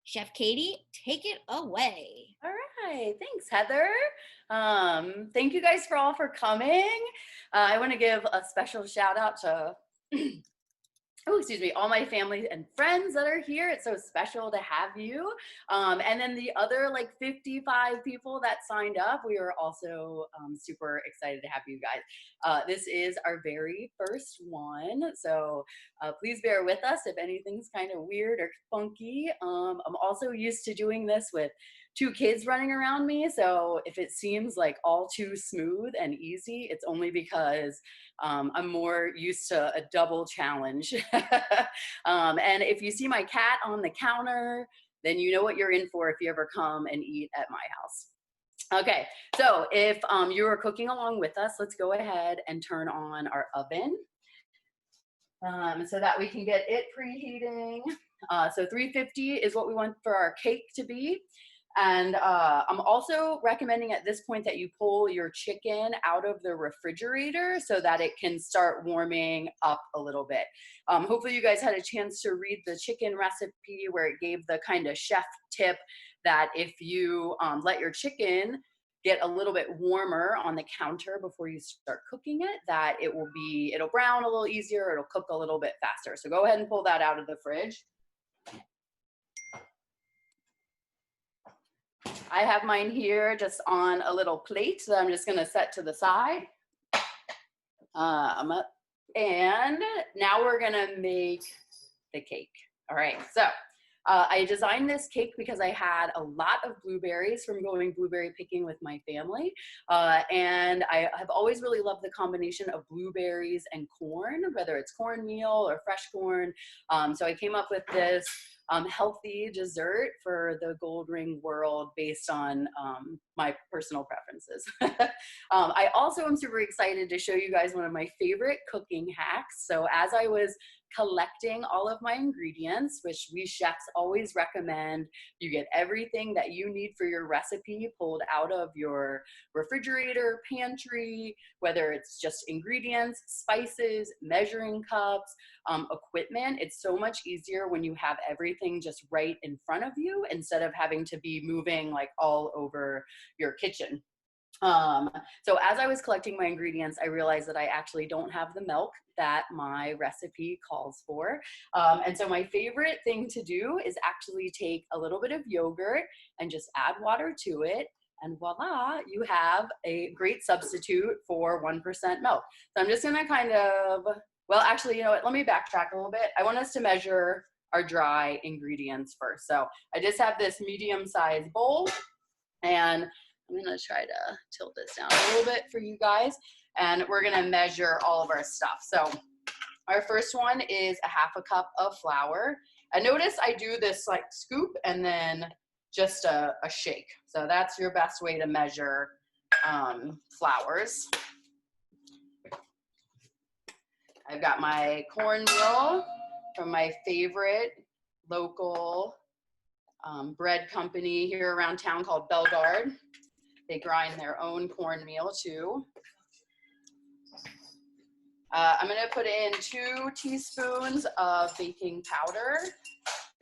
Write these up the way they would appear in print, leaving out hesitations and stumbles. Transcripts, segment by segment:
Chef Katie, take it away. All right, thanks, Heather. Thank you guys for all for coming. I want to give a special shout out to oh, excuse me, all my family and friends that are here. It's so special to have you. And then the other like 55 people that signed up, we are also super excited to have you guys. This is our very first one. So please bear with us if anything's kind of weird or funky. I'm also used to doing this with two kids running around me. So if it seems like all too smooth and easy, it's only because I'm more used to a double challenge. And if you see my cat on the counter, then you know what you're in for if you ever come and eat at my house. Okay, so if you are cooking along with us, let's go ahead and turn on our oven so that we can get it preheating. So 350 is what we want for our cake to be. And I'm also recommending at this point that you pull your chicken out of the refrigerator so that it can start warming up a little bit. Hopefully you guys had a chance to read the chicken recipe where it gave the kind of chef tip that if you let your chicken get a little bit warmer on the counter before you start cooking it, that it'll brown a little easier, it'll cook a little bit faster. So go ahead and pull that out of the fridge. I have mine here just on a little plate that I'm just gonna set to the side. And now we're gonna make the cake. All right, so I designed this cake because I had a lot of blueberries from going blueberry picking with my family. And I have always really loved the combination of blueberries and corn, whether it's cornmeal or fresh corn. So I came up with this healthy dessert for the gold ring world based on my personal preferences. I also am super excited to show you guys one of my favorite cooking hacks. So as I was collecting all of my ingredients, which we chefs always recommend you get everything that you need for your recipe pulled out of your refrigerator, pantry, whether it's just ingredients, spices, measuring cups, equipment. It's so much easier when you have everything just right in front of you instead of having to be moving like all over your kitchen. So as I was collecting my ingredients, I realized that I actually don't have the milk that my recipe calls for. And so my favorite thing to do is actually take a little bit of yogurt and just add water to it. And voila, you have a great substitute for 1% milk. So I'm just gonna well, actually, you know what, let me backtrack a little bit. I want us to measure our dry ingredients first. So I just have this medium-sized bowl, and I'm gonna try to tilt this down a little bit for you guys, and we're gonna measure all of our stuff. So our first one is a half a cup of flour. And notice I do this like scoop and then just a shake. So that's your best way to measure flours. I've got my cornmeal from my favorite local bread company here around town called Bellegarde. They grind their own cornmeal too. I'm gonna put in 2 teaspoons of baking powder.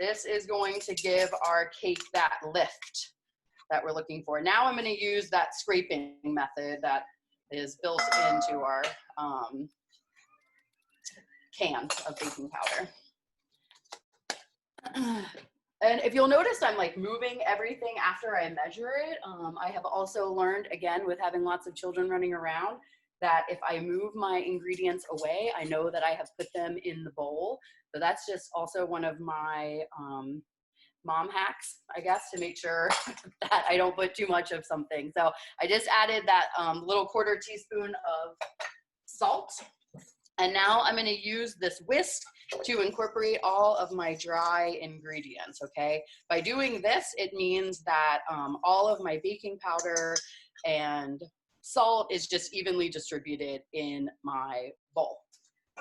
This is going to give our cake that lift that we're looking for. Now I'm gonna use that scraping method that is built into our can of baking powder. And if you'll notice, I'm like moving everything after I measure it. I have also learned, again, with having lots of children running around, that if I move my ingredients away, I know that I have put them in the bowl. So that's just also one of my mom hacks, I guess, to make sure that I don't put too much of something. So I just added that little 1/4 teaspoon of salt. And now I'm gonna use this whisk to incorporate all of my dry ingredients, okay? By doing this, it means that all of my baking powder and salt is just evenly distributed in my bowl.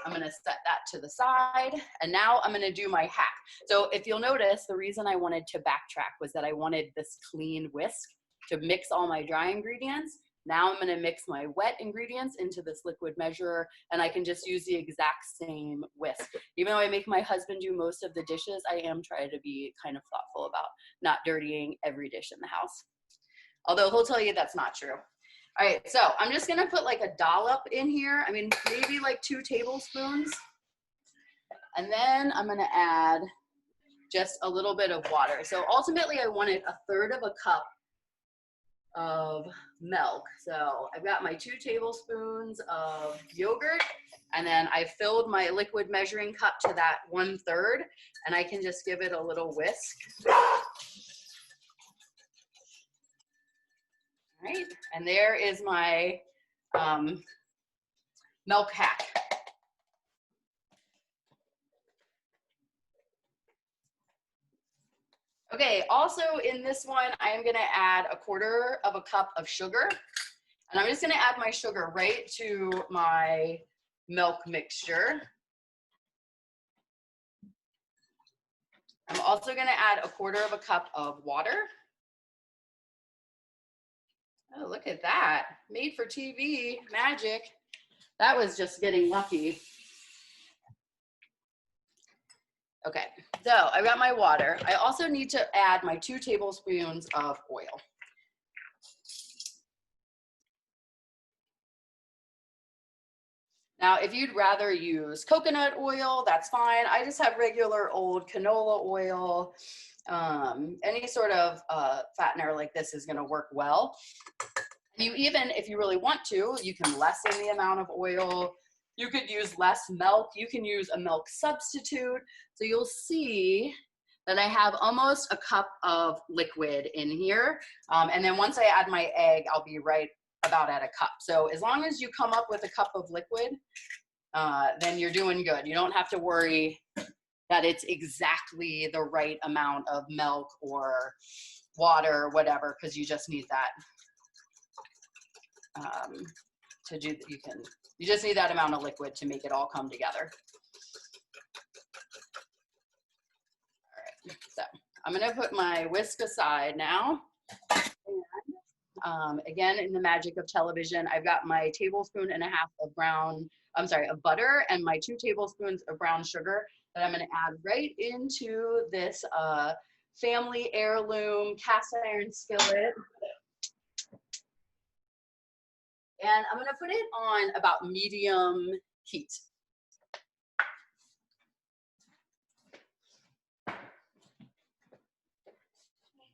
I'm gonna set that to the side, and now I'm gonna do my hack. So if you'll notice, the reason I wanted to backtrack was that I wanted this clean whisk to mix all my dry ingredients. Now I'm gonna mix my wet ingredients into this liquid measurer, and I can just use the exact same whisk. Even though I make my husband do most of the dishes, I am trying to be kind of thoughtful about not dirtying every dish in the house. Although he'll tell you that's not true. All right, so I'm just gonna put like a dollop in here. I mean, maybe like 2 tablespoons. And then I'm gonna add just a little bit of water. So ultimately I wanted 1/3 of a cup of milk. So I've got my 2 tablespoons of yogurt, and then I filled my liquid measuring cup to that 1/3, and I can just give it a little whisk. All right, and there is my milk hack. Okay, also in this one, I am gonna add 1/4 of a cup of sugar. And I'm just gonna add my sugar right to my milk mixture. I'm also gonna add 1/4 of a cup of water. Oh, look at that, made for TV, magic. That was just getting lucky. Okay, so I've got my water. I also need to add my 2 tablespoons of oil. Now, if you'd rather use coconut oil, that's fine. I just have regular old canola oil. Any sort of fattener like this is gonna work well. You even, if you really want to, you can lessen the amount of oil. You could use less milk. You can use a milk substitute. So you'll see that I have almost a cup of liquid in here. And then once I add my egg, I'll be right about at a cup. So as long as you come up with a cup of liquid, then you're doing good. You don't have to worry that it's exactly the right amount of milk or water or whatever, because you just need that to do. You just need that amount of liquid to make it all come together. All right, so I'm gonna put my whisk aside now. And, again, in the magic of television, I've got my 1.5 tablespoons of butter and my 2 tablespoons of brown sugar that I'm gonna add right into this family heirloom cast iron skillet. And I'm gonna put it on about medium heat.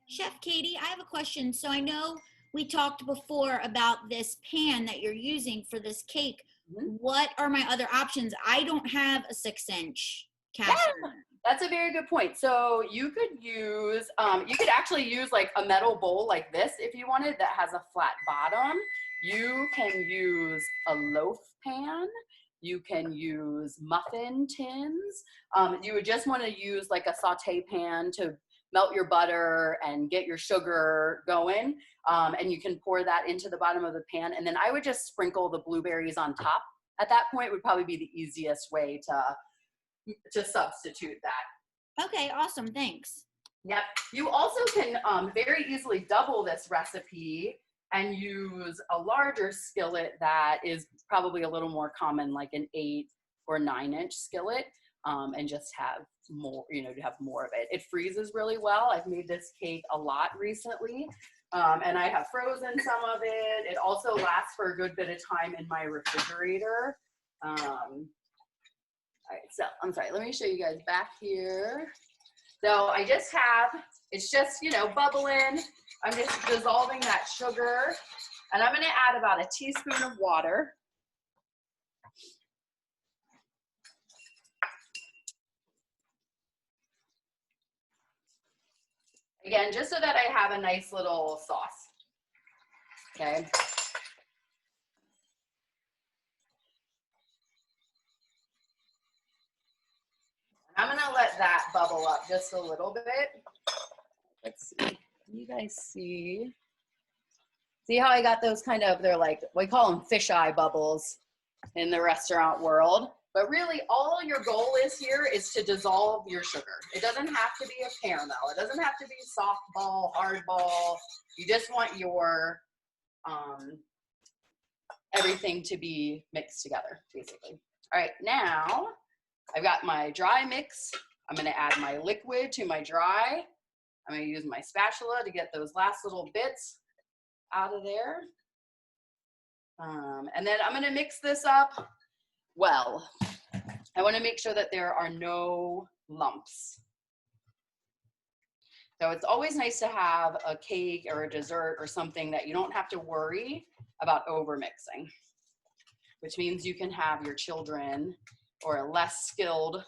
Chef Katie, I have a question. So I know we talked before about this pan that you're using for this cake. Mm-hmm. What are my other options? I don't have a 6-inch cast iron. That's a very good point. So you could use, you could actually use like a metal bowl like this if you wanted that has a flat bottom. You can use a loaf pan. You can use muffin tins. You would just want to use like a saute pan to melt your butter and get your sugar going. And you can pour that into the bottom of the pan. And then I would just sprinkle the blueberries on top. At that point would probably be the easiest way to substitute that. Okay, awesome, thanks. Yep. You also can very easily double this recipe and use a larger skillet that is probably a little more common, like an 8 or 9-inch skillet, and just have more, to have more of it. It freezes really well. I've made this cake a lot recently, and I have frozen some of it. It also lasts for a good bit of time in my refrigerator. All right, so I'm sorry, let me show you guys back here. So I just have, it's just, bubbling. I'm just dissolving that sugar, and I'm gonna add about 1 teaspoon of water. Again, just so that I have a nice little sauce, okay? I'm gonna let that bubble up just a little bit. Let's see, can you guys see? See how I got those they're like, we call them fisheye bubbles in the restaurant world. But really all your goal is here is to dissolve your sugar. It doesn't have to be a caramel. It doesn't have to be soft ball, hard ball. You just want your, everything to be mixed together, basically. All right, now I've got my dry mix. I'm gonna add my liquid to my dry. I'm gonna use my spatula to get those last little bits out of there. And then I'm gonna mix this up well. I wanna make sure that there are no lumps. So it's always nice to have a cake or a dessert or something that you don't have to worry about over mixing, which means you can have your children or a less skilled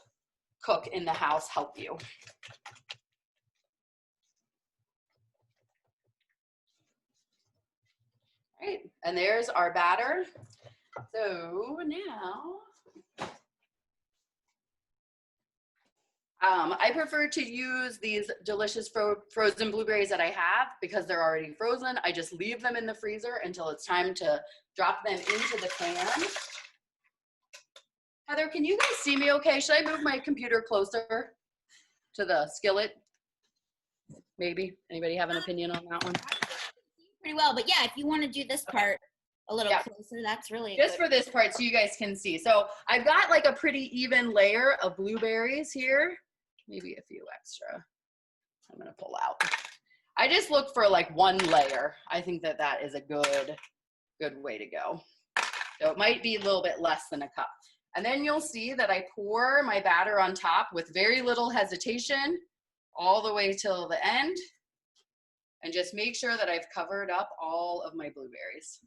cook in the house help you. All right, and there's our batter. So now, I prefer to use these delicious frozen blueberries that I have because they're already frozen. I just leave them in the freezer until it's time to drop them into the pan. Heather, can you guys see me okay? Should I move my computer closer to the skillet? Maybe. Anybody have an opinion on that one? Pretty well, but yeah, if you want to do this part a little closer, that's really just good for this part so you guys can see. So I've got like a pretty even layer of blueberries here. Maybe a few extra. I'm gonna pull out. I just look for like one layer. I think that that is a good way to go. So it might be a little bit less than a cup. And then you'll see that I pour my batter on top with very little hesitation all the way till the end. And just make sure that I've covered up all of my blueberries.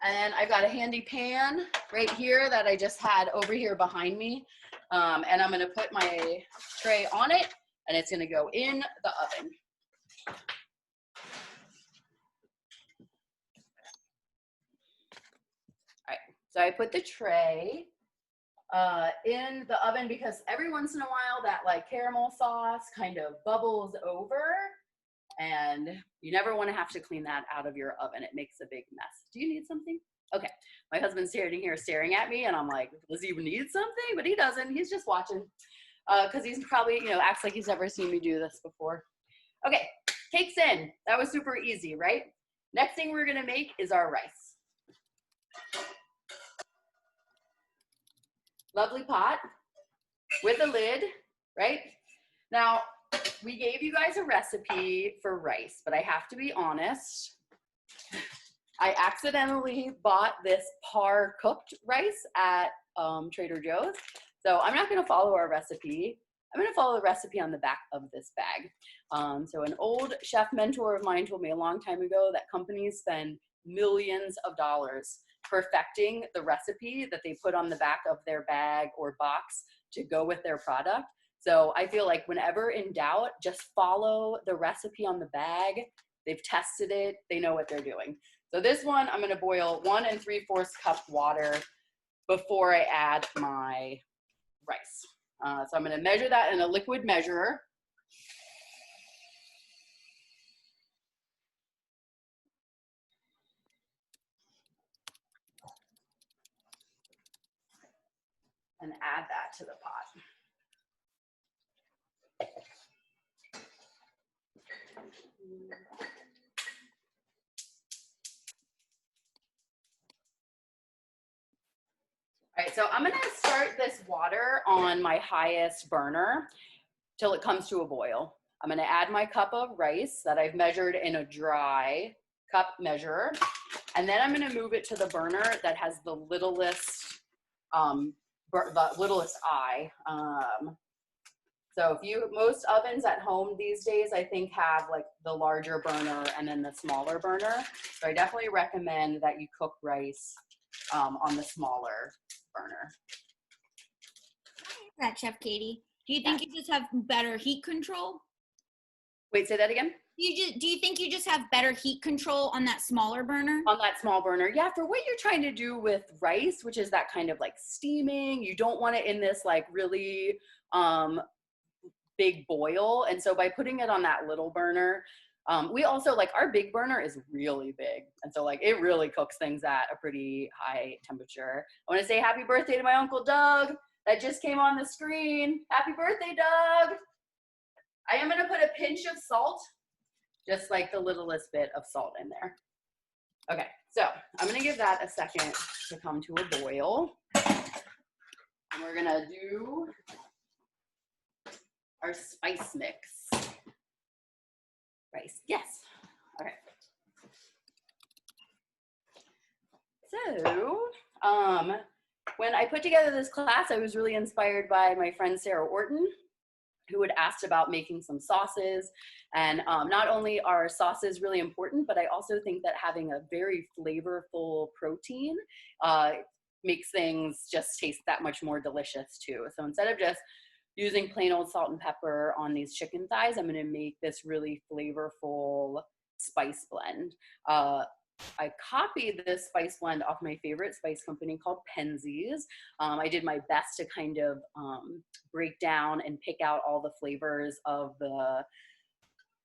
And I've got a handy pan right here that I just had over here behind me. And I'm gonna put my tray on it and it's gonna go in the oven. All right, so I put the tray in the oven because every once in a while that like caramel sauce kind of bubbles over and you never want to have to clean that out of your oven. It makes a big mess. Do you need something? Okay, my husband's sitting here staring at me and I'm like, does he need something? But he doesn't, he's just watching because he's probably, you know, acts like he's never seen me do this before. Okay, cake's in. That was super easy, right? Next thing we're gonna make is our rice. Lovely pot with a lid, right? Now, we gave you guys a recipe for rice, but I have to be honest. I accidentally bought this par cooked rice at Trader Joe's. So I'm not gonna follow our recipe. I'm gonna follow the recipe on the back of this bag. So an old chef mentor of mine told me a long time ago that companies spend millions of dollars perfecting the recipe that they put on the back of their bag or box to go with their product. So I feel like whenever in doubt, just follow the recipe on the bag. They've tested it, they know what they're doing. So this one, I'm gonna boil 1 3/4 cup water before I add my rice. So I'm gonna measure that in a liquid measurer. And add that to the pot. All right, so I'm gonna start this water on my highest burner till it comes to a boil. I'm gonna add my cup of rice that I've measured in a dry cup measure. And then I'm gonna move it to the burner that has the littlest eye. So most ovens at home these days, I think have like the larger burner and then the smaller burner. So I definitely recommend that you cook rice on the smaller burner. that, Chef Katie. Do you think you just have better heat control? Wait, say that again? Do you think you just have better heat control on that smaller burner? On that small burner, yeah, for what you're trying to do with rice, which is that kind of like steaming, you don't want it in this like really big boil. And so by putting it on that little burner, we also like our big burner is really big. And so like it really cooks things at a pretty high temperature. I want to say happy birthday to my Uncle Doug that just came on the screen. Happy birthday, Doug. I am going to put a pinch of salt, just like the littlest bit of salt in there. Okay, So I'm gonna give that a second to come to a boil. And we're gonna do our spice mix. Rice, yes. All right. So, when I put together this class, I was really inspired by my friend Sarah Orton, who had asked about making some sauces. And not only are sauces really important, but I also think that having a very flavorful protein makes things just taste that much more delicious too. So instead of just using plain old salt and pepper on these chicken thighs, I'm gonna make this really flavorful spice blend. I copied this spice blend off my favorite spice company called Penzeys. I did my best to kind of break down and pick out all the flavors of the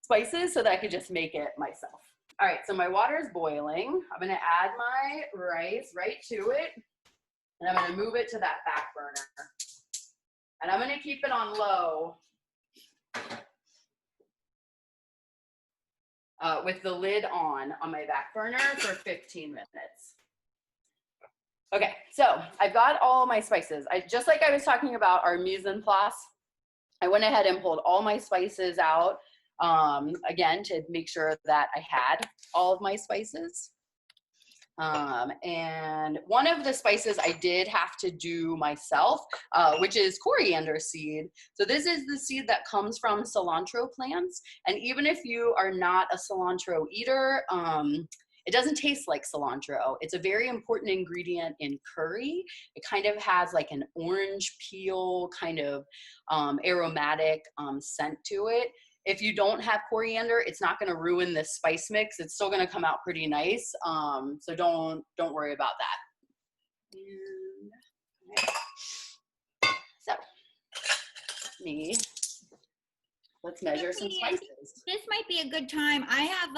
spices so that I could just make it myself. All right, so my water is boiling. I'm gonna add my rice right to it, and I'm gonna move it to that back burner. And I'm gonna keep it on low with the lid on my back burner for 15 minutes. Okay, so I've got all my spices. Just like I was talking about our mise en place, I went ahead and pulled all my spices out, again, to make sure that I had all of my spices. And one of the spices I did have to do myself, which is coriander seed. So this is the seed that comes from cilantro plants. And even if you are not a cilantro eater, it doesn't taste like cilantro. It's a very important ingredient in curry. It kind of has like an orange peel kind of aromatic scent to it. If you don't have coriander, it's not going to ruin this spice mix. It's still going to come out pretty nice. So don't worry about that. And, so let's measure some spices. This might be a good time. I have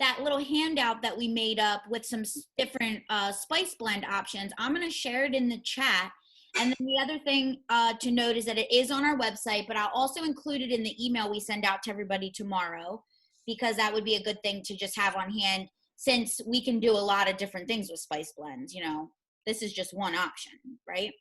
that little handout that we made up with some different spice blend options. I'm going to share it in the chat. And then the other thing to note is that it is on our website, but I'll also include it in the email we send out to everybody tomorrow, because that would be a good thing to just have on hand, since we can do a lot of different things with spice blends. You know, this is just one option, right?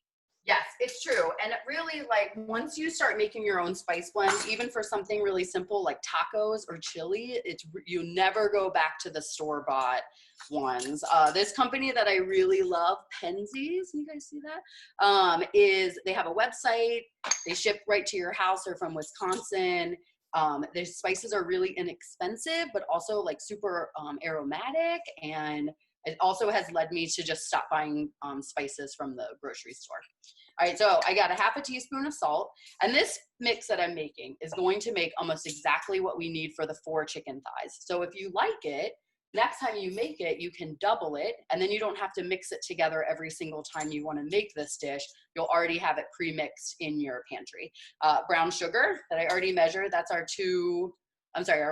Yes, it's true. And it really, like, once you start making your own spice blends, even for something really simple like tacos or chili, you never go back to the store-bought ones. This company that I really love, Penzeys, you guys see that? They have a website. They ship right to your house. They're from Wisconsin. Their spices are really inexpensive, but also like super aromatic, and it also has led me to just stop buying spices from the grocery store. All right, so I got a half a teaspoon of salt, and this mix that I'm making is going to make almost exactly what we need for the 4 chicken thighs. So if you like it, next time you make it, you can double it, and then you don't have to mix it together every single time you want to make this dish. You'll already have it pre-mixed in your pantry. Brown sugar that I already measured, that's our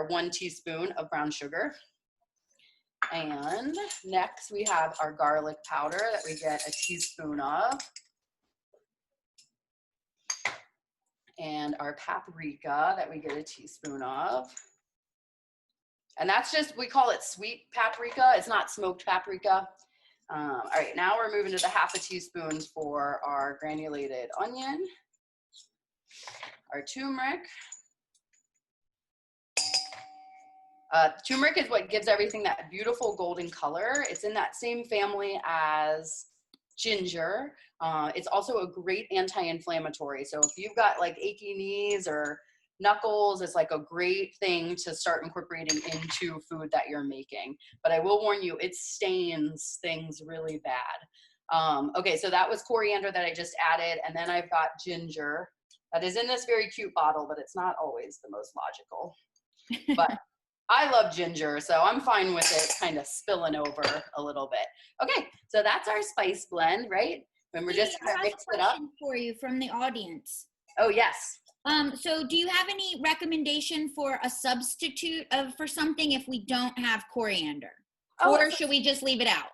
1 teaspoon of brown sugar. And next we have our garlic powder that we get a teaspoon of. And our paprika that we get a teaspoon of. And that's just, we call it sweet paprika. It's not smoked paprika. All right, now we're moving to the half a teaspoon for our granulated onion, our turmeric. Turmeric is what gives everything that beautiful golden color. It's in that same family as ginger. It's also a great anti-inflammatory. So if you've got like achy knees or knuckles, it's like a great thing to start incorporating into food that you're making. But I will warn you, it stains things really bad. Okay, so that was coriander that I just added. And then I've got ginger that is in this very cute bottle, but it's not always the most logical. But I love ginger, so I'm fine with it kind of spilling over a little bit. Okay, so that's our spice blend, right? And we're just gonna mix it up. For you from the audience. Oh, yes. So do you have any recommendation for a substitute for something if we don't have coriander? Or should we just leave it out?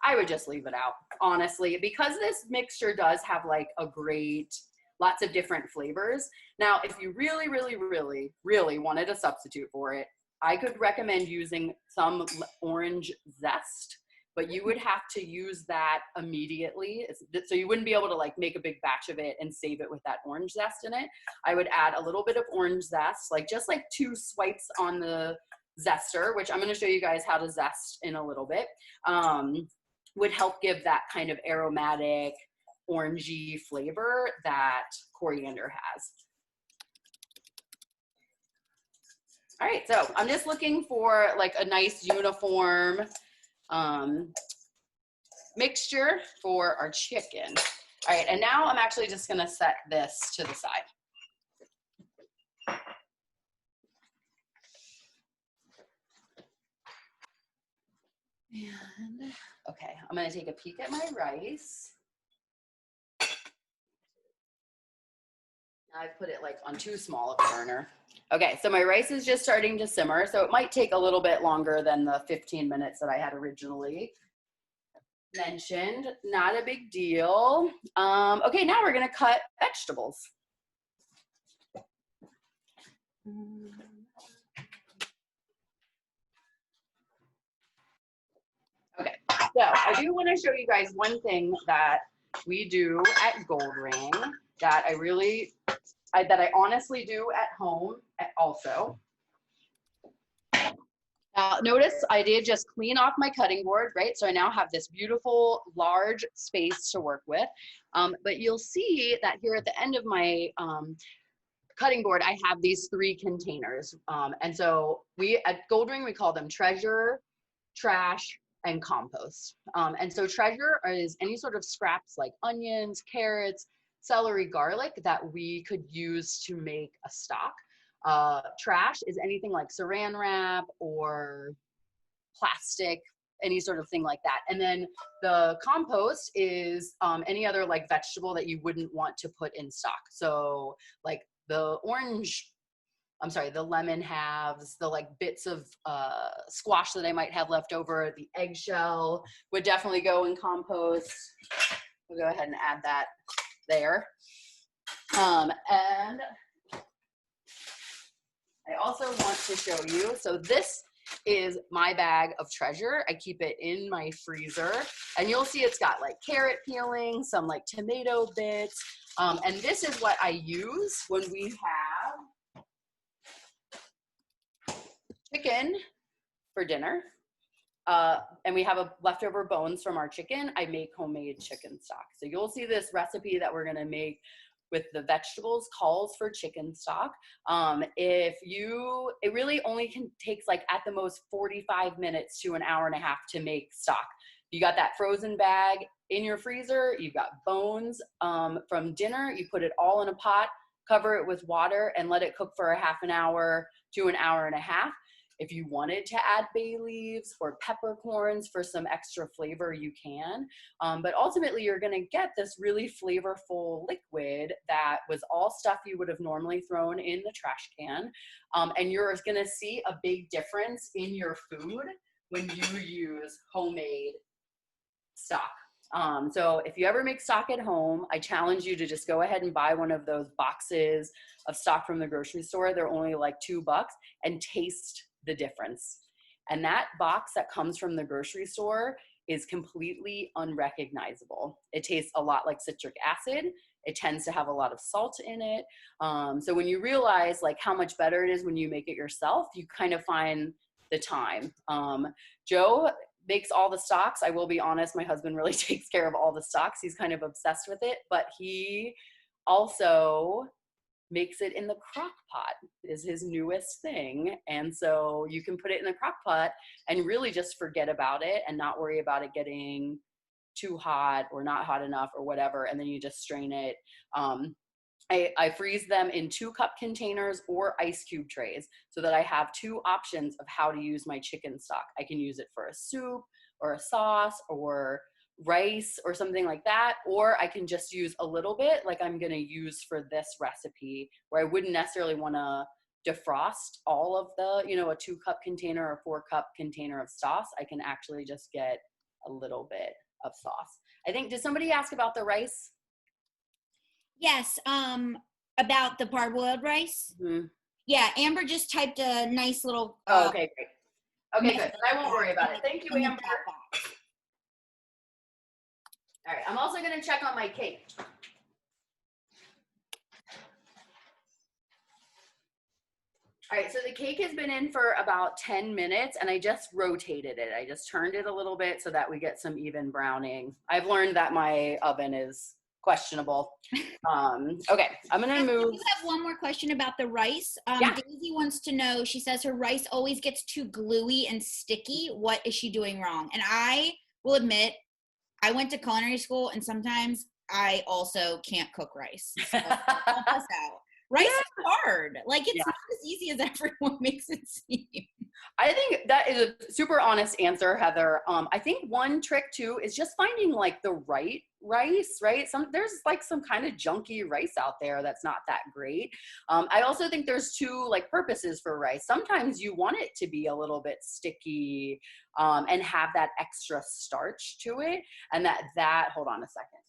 I would just leave it out, honestly, because this mixture does have like lots of different flavors. Now, if you really, really, really, really wanted a substitute for it, I could recommend using some orange zest. but you would have to use that immediately. So you wouldn't be able to like make a big batch of it and save it with that orange zest in it. I would add a little bit of orange zest, like just like 2 swipes on the zester, which I'm going to show you guys how to zest in a little bit, would help give that kind of aromatic, orangey flavor that coriander has. All right, so I'm just looking for like a nice uniform mixture for our chicken. All right, and now I'm actually just gonna set this to the side. And okay, I'm gonna take a peek at my rice. I've put it like on too small of a burner. Okay, so my rice is just starting to simmer, so it might take a little bit longer than the 15 minutes that I had originally mentioned. Not a big deal. Okay, now we're gonna cut vegetables. Okay, so I do want to show you guys one thing that we do at Gold Ring that that I honestly do at home also. Notice I did just clean off my cutting board, right? So I now have this beautiful large space to work with. But you'll see that here at the end of my cutting board, I have these 3 containers. And so at Gold Ring, we call them treasure, trash, and compost. And so treasure is any sort of scraps like onions, carrots, celery, garlic that we could use to make a stock. Trash is anything like saran wrap or plastic, any sort of thing like that. And then the compost is any other like vegetable that you wouldn't want to put in stock. So like the lemon halves, the like bits of squash that I might have left over, the eggshell would definitely go in compost. We'll go ahead and add that there. And I also want to show you, so this is my bag of treasure. I keep it in my freezer, and you'll see it's got like carrot peelings, some like tomato bits, and this is what I use when we have chicken for dinner, and we have leftover bones from our chicken. I make homemade chicken stock. So you'll see this recipe that we're gonna make with the vegetables calls for chicken stock. It really only takes like at the most 45 minutes to an hour and a half to make stock. You got that frozen bag in your freezer, you've got bones from dinner, you put it all in a pot, cover it with water, and let it cook for a half an hour to an hour and a half. If you wanted to add bay leaves or peppercorns for some extra flavor, you can. But ultimately, you're gonna get this really flavorful liquid that was all stuff you would have normally thrown in the trash can. And you're gonna see a big difference in your food when you use homemade stock. So if you ever make stock at home, I challenge you to just go ahead and buy one of those boxes of stock from the grocery store. They're only like $2 and taste the difference. And that box that comes from the grocery store is completely unrecognizable. It tastes a lot like citric acid. It tends to have a lot of salt in it. So when you realize like how much better it is when you make it yourself, you kind of find the time. Joe makes all the stocks. I will be honest, my husband really takes care of all the stocks. He's kind of obsessed with it, but he also makes it in the crock pot is his newest thing. And so you can put it in the crock pot and really just forget about it and not worry about it getting too hot or not hot enough or whatever. And then you just strain it. I freeze them in 2-cup containers or ice cube trays so that I have 2 options of how to use my chicken stock. I can use it for a soup or a sauce or rice or something like that, or I can just use a little bit like I'm going to use for this recipe where I wouldn't necessarily want to defrost all of the, a 2-cup container or 4-cup container of sauce. I can actually just get a little bit of sauce. I think, did somebody ask about the rice? Yes, about the parboiled rice. Mm-hmm. Yeah, Amber just typed a nice little. Okay, great. Okay, good. I won't worry about it. Thank you, Amber. All right, I'm also gonna check on my cake. All right, so the cake has been in for about 10 minutes and I just rotated it. I just turned it a little bit so that we get some even browning. I've learned that my oven is questionable. Okay, I'm gonna move. I have one more question about the rice. Yeah. Daisy wants to know, she says her rice always gets too gluey and sticky. What is she doing wrong? And I will admit, I went to culinary school and sometimes I also can't cook rice. So help us out. Rice is hard. Like it's not as easy as everyone makes it seem. I think that is a super honest answer, Heather. I think one trick too is just finding like the right rice, right? There's like some kind of junky rice out there that's not that great. I also think there's two like purposes for rice. Sometimes you want it to be a little bit sticky and have that extra starch to it, and that hold on a second.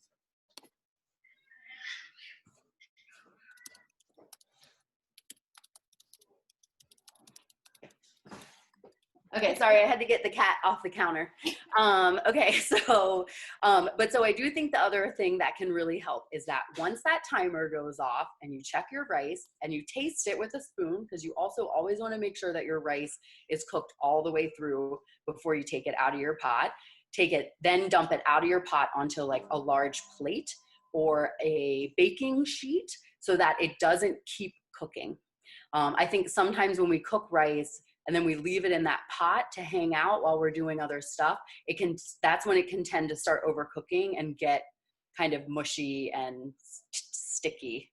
Okay, sorry, I had to get the cat off the counter. Okay, so I do think the other thing that can really help is that once that timer goes off and you check your rice and you taste it with a spoon, because you also always want to make sure that your rice is cooked all the way through before you take it out of your pot. Take it, then dump it out of your pot onto like a large plate or a baking sheet so that it doesn't keep cooking. I think sometimes when we cook rice, and then we leave it in that pot to hang out while we're doing other stuff, that's when it can tend to start overcooking and get kind of mushy and sticky.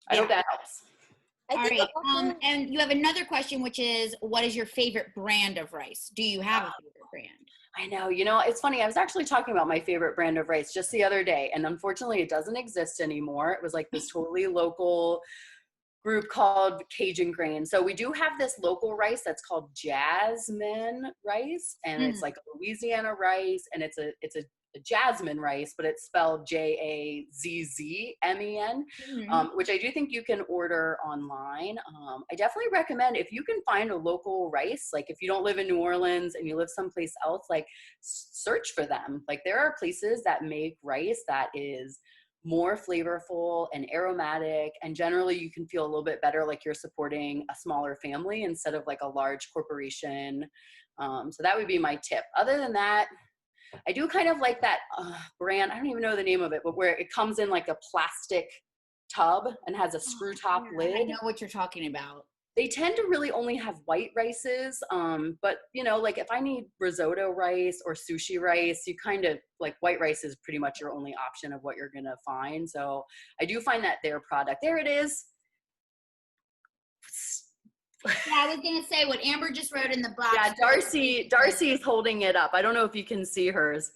I hope that helps. All right. And you have another question, which is, what is your favorite brand of rice? Do you have a favorite brand? I know, it's funny. I was actually talking about my favorite brand of rice just the other day, and unfortunately it doesn't exist anymore. It was like this totally local group called Cajun Grain. So we do have this local rice that's called Jasmine rice, and it's like Louisiana rice, and it's a jasmine rice, but it's spelled Jazzmen, which I do think you can order online. I definitely recommend, if you can find a local rice, like if you don't live in New Orleans and you live someplace else, like search for them. Like there are places that make rice that is more flavorful and aromatic, and generally you can feel a little bit better like you're supporting a smaller family instead of like a large corporation. So that would be my tip. Other than that, I do kind of like that brand, I don't even know the name of it, but where it comes in like a plastic tub and has a screw top lid. I know what you're talking about. They tend to really only have white rices, but like if I need risotto rice or sushi rice, you kind of like white rice is pretty much your only option of what you're gonna find. So I do find that their product, there it is. Yeah, I was gonna say what Amber just wrote in the box. Yeah, Darcy's holding it up. I don't know if you can see hers.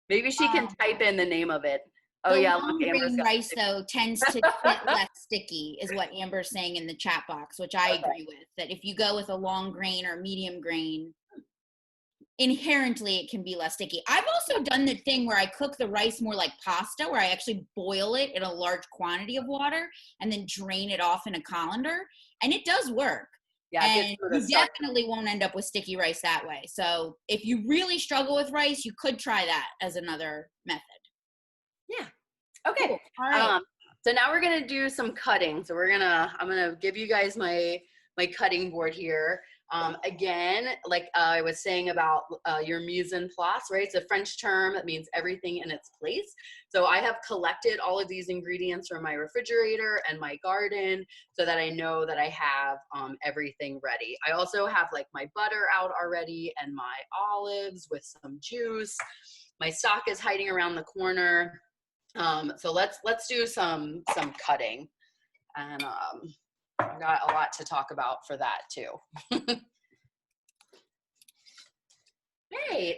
Maybe she can type in the name of it. Oh yeah, long grain rice though tends to get less sticky, is what Amber's saying in the chat box, which I agree with. That if you go with a long grain or medium grain, inherently it can be less sticky. I've also done the thing where I cook the rice more like pasta, where I actually boil it in a large quantity of water and then drain it off in a colander, and it does work. Yeah, and you definitely won't end up with sticky rice that way. So if you really struggle with rice, you could try that as another method. Yeah. Okay. Cool. All right. So now we're gonna do some cutting. So I'm gonna give you guys my cutting board here. Again, like I was saying about your mise en place, right? It's a French term that means everything in its place. So I have collected all of these ingredients from my refrigerator and my garden so that I know that I have everything ready. I also have like my butter out already and my olives with some juice. My stock is hiding around the corner. So let's do some cutting, and I've got a lot to talk about for that too. Great.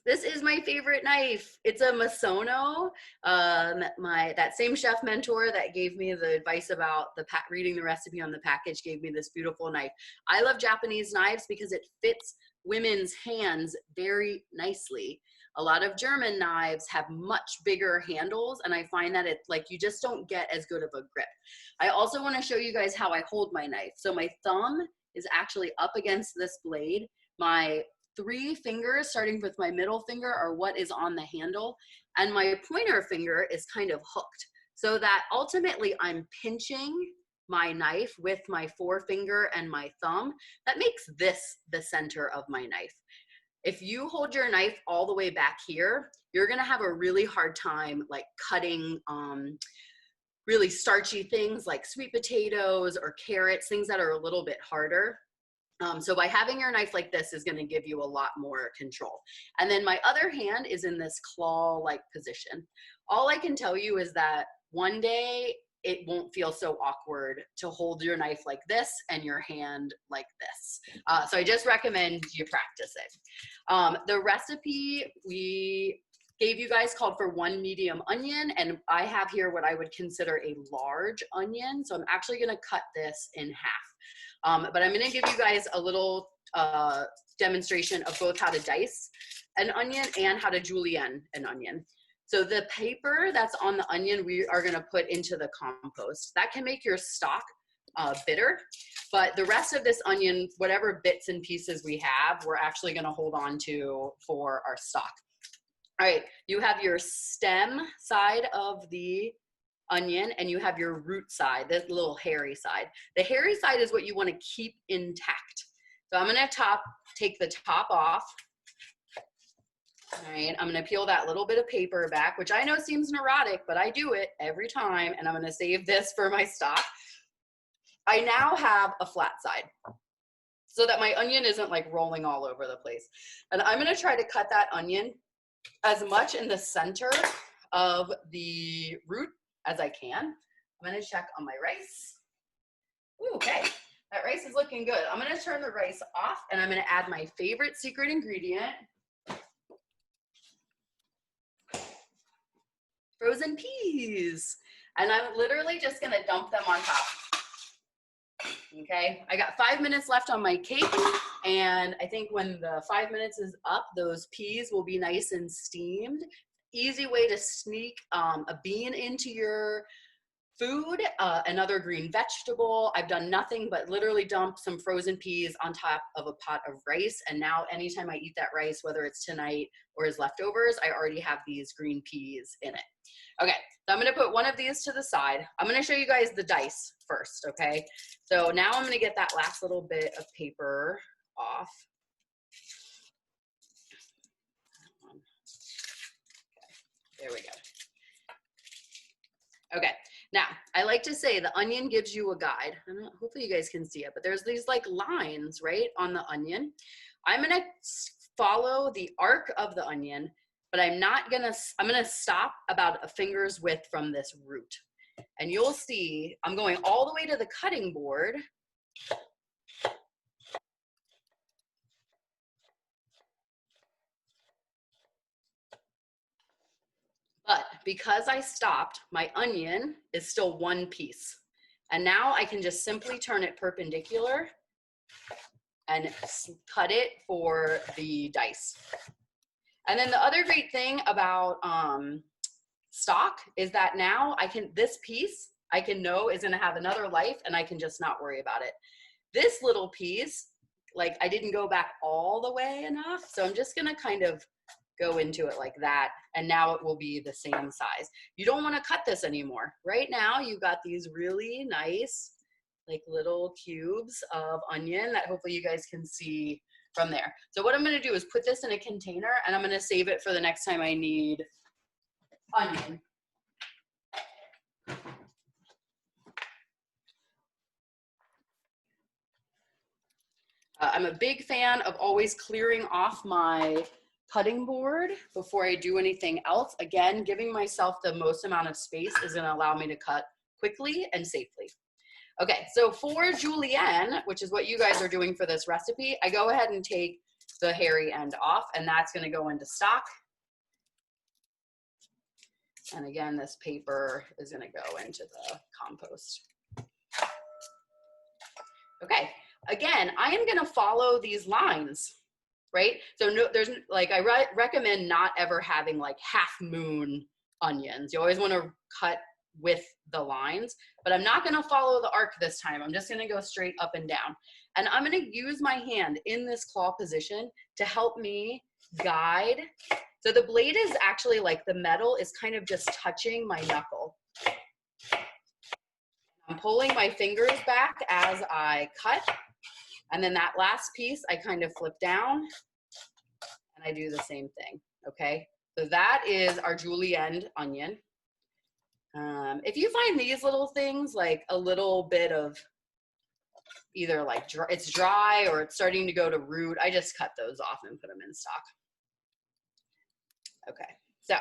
This is my favorite knife. It's a Masono. That same chef mentor that gave me the advice about reading the recipe on the package gave me this beautiful knife. I love Japanese knives because it fits women's hands very nicely. A lot of German knives have much bigger handles, and I find that it's like you just don't get as good of a grip. I also want to show you guys how I hold my knife. So my thumb is actually up against this blade. My 3 fingers, starting with my middle finger, are what is on the handle, and my pointer finger is kind of hooked, so that ultimately I'm pinching my knife with my forefinger and my thumb. That makes this the center of my knife. If you hold your knife all the way back here, you're gonna have a really hard time like cutting really starchy things like sweet potatoes or carrots, things that are a little bit harder. So by having your knife like this is gonna give you a lot more control. And then my other hand is in this claw-like position. All I can tell you is that one day it won't feel so awkward to hold your knife like this and your hand like this. So I just recommend you practice it. The recipe we gave you guys called for 1 medium onion, and I have here what I would consider a large onion. So I'm actually gonna cut this in half. But I'm gonna give you guys a little demonstration of both how to dice an onion and how to julienne an onion. So the paper that's on the onion, we are gonna put into the compost. That can make your stock bitter, but the rest of this onion, whatever bits and pieces we have, we're actually gonna hold on to for our stock. All right, you have your stem side of the onion and you have your root side, this little hairy side. The hairy side is what you want to keep intact. So I'm going to take the top off. All right, I'm going to peel that little bit of paper back, which I know seems neurotic, but I do it every time, and I'm going to save this for my stock. I now have a flat side so that my onion isn't like rolling all over the place. And I'm going to try to cut that onion as much in the center of the root as I can. I'm gonna check on my rice. Ooh, okay, that rice is looking good. I'm gonna turn the rice off and I'm gonna add my favorite secret ingredient, frozen peas. And I'm literally just gonna dump them on top. Okay, I got 5 minutes left on my cake, and I think when the 5 minutes is up, those peas will be nice and steamed. Easy way to sneak a bean into your food, another green vegetable. I've done nothing but literally dump some frozen peas on top of a pot of rice, and now anytime I eat that rice, whether it's tonight or as leftovers, I already have these green peas in it. Okay, so I'm gonna put one of these to the side. I'm gonna show you guys the dice first, okay? So now I'm gonna get that last little bit of paper off. Okay, there we go. Okay, now I like to say the onion gives you a guide. Hopefully you guys can see it, but there's these like lines, right, on the onion. I'm gonna follow the arc of the onion, but I'm gonna stop about a finger's width from this root. And you'll see I'm going all the way to the cutting board. But because I stopped, my onion is still one piece. And now I can just simply turn it perpendicular and cut it for the dice. And then the other great thing about stock is that now this piece I can know is gonna have another life, and I can just not worry about it. This little piece, like I didn't go back all the way enough, so I'm just gonna kind of go into it like that, and now it will be the same size. You don't wanna cut this anymore. Right now, you've got these really nice, like little cubes of onion that hopefully you guys can see from there. So what I'm gonna do is put this in a container, and I'm gonna save it for the next time I need onion. I'm a big fan of always clearing off my cutting board before I do anything else. Again, giving myself the most amount of space is gonna allow me to cut quickly and safely. Okay, so for julienne, which is what you guys are doing for this recipe, I go ahead and take the hairy end off, and that's gonna go into stock. And again, this paper is gonna go into the compost. Okay, again, I am gonna follow these lines, right? So no, there's like, I recommend not ever having like half moon onions. You always wanna cut with the lines, but I'm not gonna follow the arc this time. I'm just gonna go straight up and down. And I'm gonna use my hand in this claw position to help me guide. So the blade is actually like the metal is kind of just touching my knuckle. I'm pulling my fingers back as I cut. And then that last piece, I kind of flip down and I do the same thing, okay? So that is our julienne onion. If you find these little things, like a little bit of either like it's dry or it's starting to go to root, I just cut those off and put them in stock. Okay, so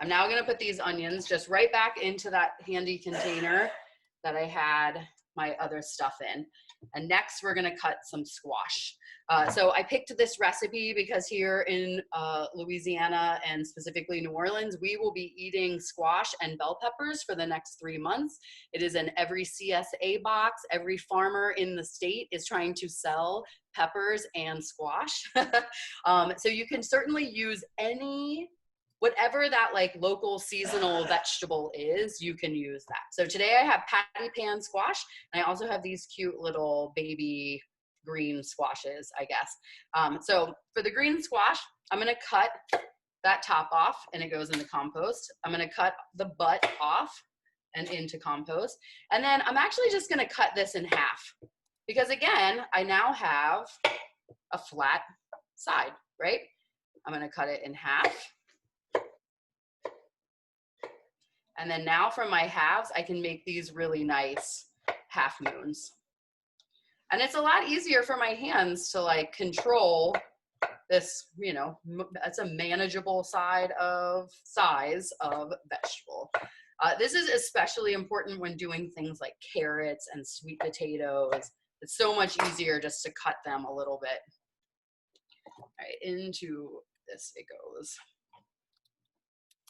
I'm now gonna put these onions just right back into that handy container that I had my other stuff in. And next we're gonna cut some squash. So I picked this recipe because here in Louisiana and specifically New Orleans, we will be eating squash and bell peppers for the next 3 months. It is in every CSA box. Every farmer in the state is trying to sell peppers and squash. So you can certainly use whatever that like local seasonal vegetable is, you can use that. So today I have patty pan squash, and I also have these cute little baby green squashes, I guess. So for the green squash, I'm gonna cut that top off and it goes into compost. I'm gonna cut the butt off and into compost. And then I'm actually just gonna cut this in half because again, I now have a flat side, right? I'm gonna cut it in half. And then now from my halves, I can make these really nice half moons. And it's a lot easier for my hands to like control this, you know, that's a manageable size of vegetable. This is especially important when doing things like carrots and sweet potatoes. It's so much easier just to cut them a little bit. All right, into this it goes.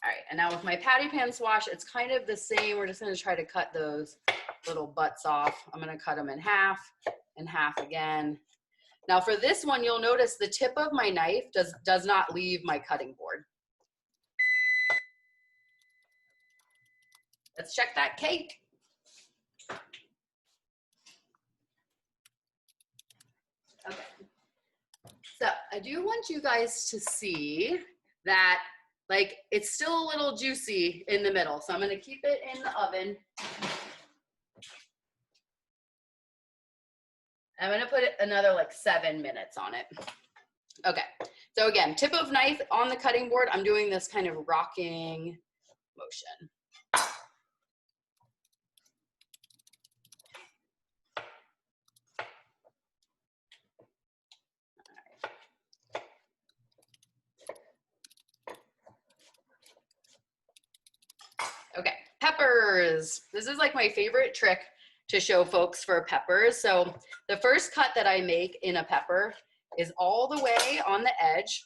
All right, and now with my patty pan squash, it's kind of the same. We're just gonna try to cut those little butts off. I'm gonna cut them in half and half again. Now for this one, you'll notice the tip of my knife does not leave my cutting board. Let's check that cake. Okay, so I do want you guys to see that like it's still a little juicy in the middle. So I'm gonna keep it in the oven. I'm gonna put another like 7 minutes on it. Okay, so again, tip of knife on the cutting board. I'm doing this kind of rocking motion. Okay, peppers. This is like my favorite trick to show folks for peppers. So the first cut that I make in a pepper is all the way on the edge.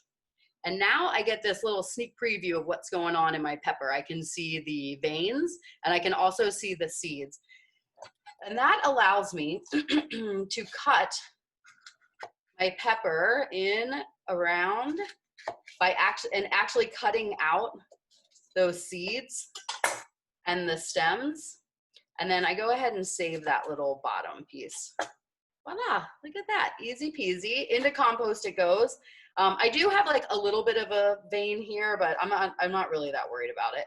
And now I get this little sneak preview of what's going on in my pepper. I can see the veins and I can also see the seeds. And that allows me to cut my pepper in around by actually cutting out those seeds and the stems. And then I go ahead and save that little bottom piece. Voila, look at that, easy peasy. Into compost it goes. I do have like a little bit of a vein here, but I'm not really that worried about it.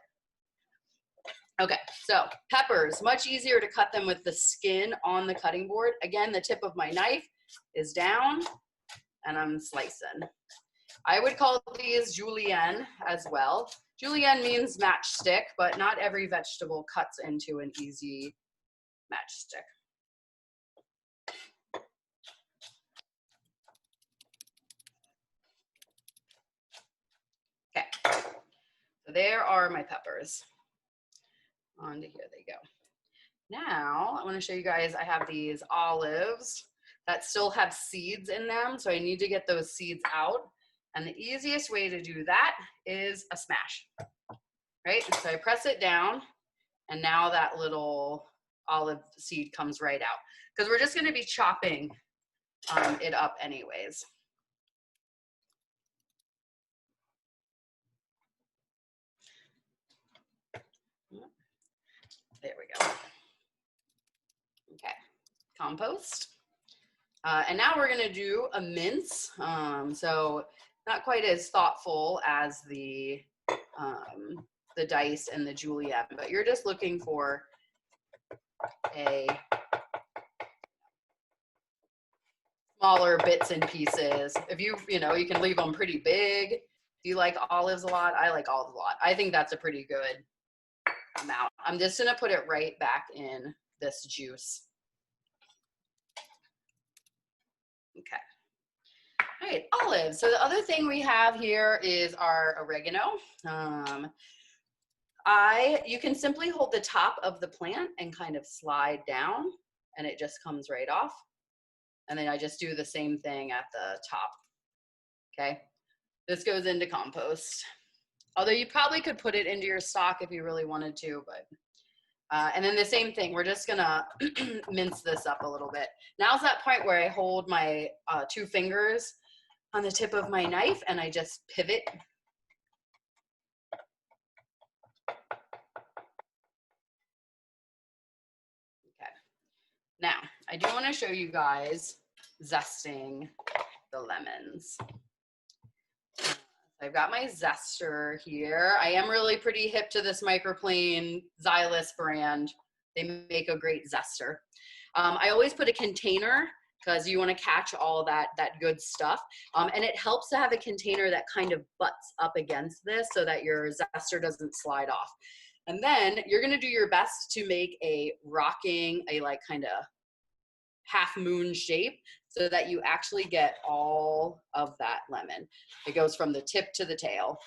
Okay, so peppers, much easier to cut them with the skin on the cutting board. Again, the tip of my knife is down and I'm slicing. I would call these julienne as well. Julienne means matchstick, but not every vegetable cuts into an easy matchstick. Okay, so there are my peppers. On to here they go. Now I want to show you guys, I have these olives that still have seeds in them, so I need to get those seeds out. And the easiest way to do that is a smash, right? So I press it down, and now that little olive seed comes right out, because we're just going to be chopping it up anyways. There we go. Okay, compost. And now we're gonna do a mince. So not quite as thoughtful as the dice and the julienne, but you're just looking for a smaller bits and pieces. If you can leave them pretty big. Do you like olives a lot? I like olives a lot. I think that's a pretty good amount. I'm just gonna put it right back in this juice. Okay. All right, olives. So the other thing we have here is our oregano. You can simply hold the top of the plant and kind of slide down and it just comes right off. And then I just do the same thing at the top. Okay. This goes into compost. Although you probably could put it into your stock if you really wanted to, but and then the same thing, we're just gonna mince this up a little bit. Now's that point where I hold my 2 fingers on the tip of my knife and I just pivot. Okay. Now, I do wanna show you guys zesting the lemons. I've got my zester here. I am really pretty hip to this microplane Xylus brand. They make a great zester. I always put a container because you want to catch all that good stuff. And it helps to have a container that kind of butts up against this so that your zester doesn't slide off. And then you're going to do your best to make a like kind of half moon shape so that you actually get all of that lemon. It goes from the tip to the tail.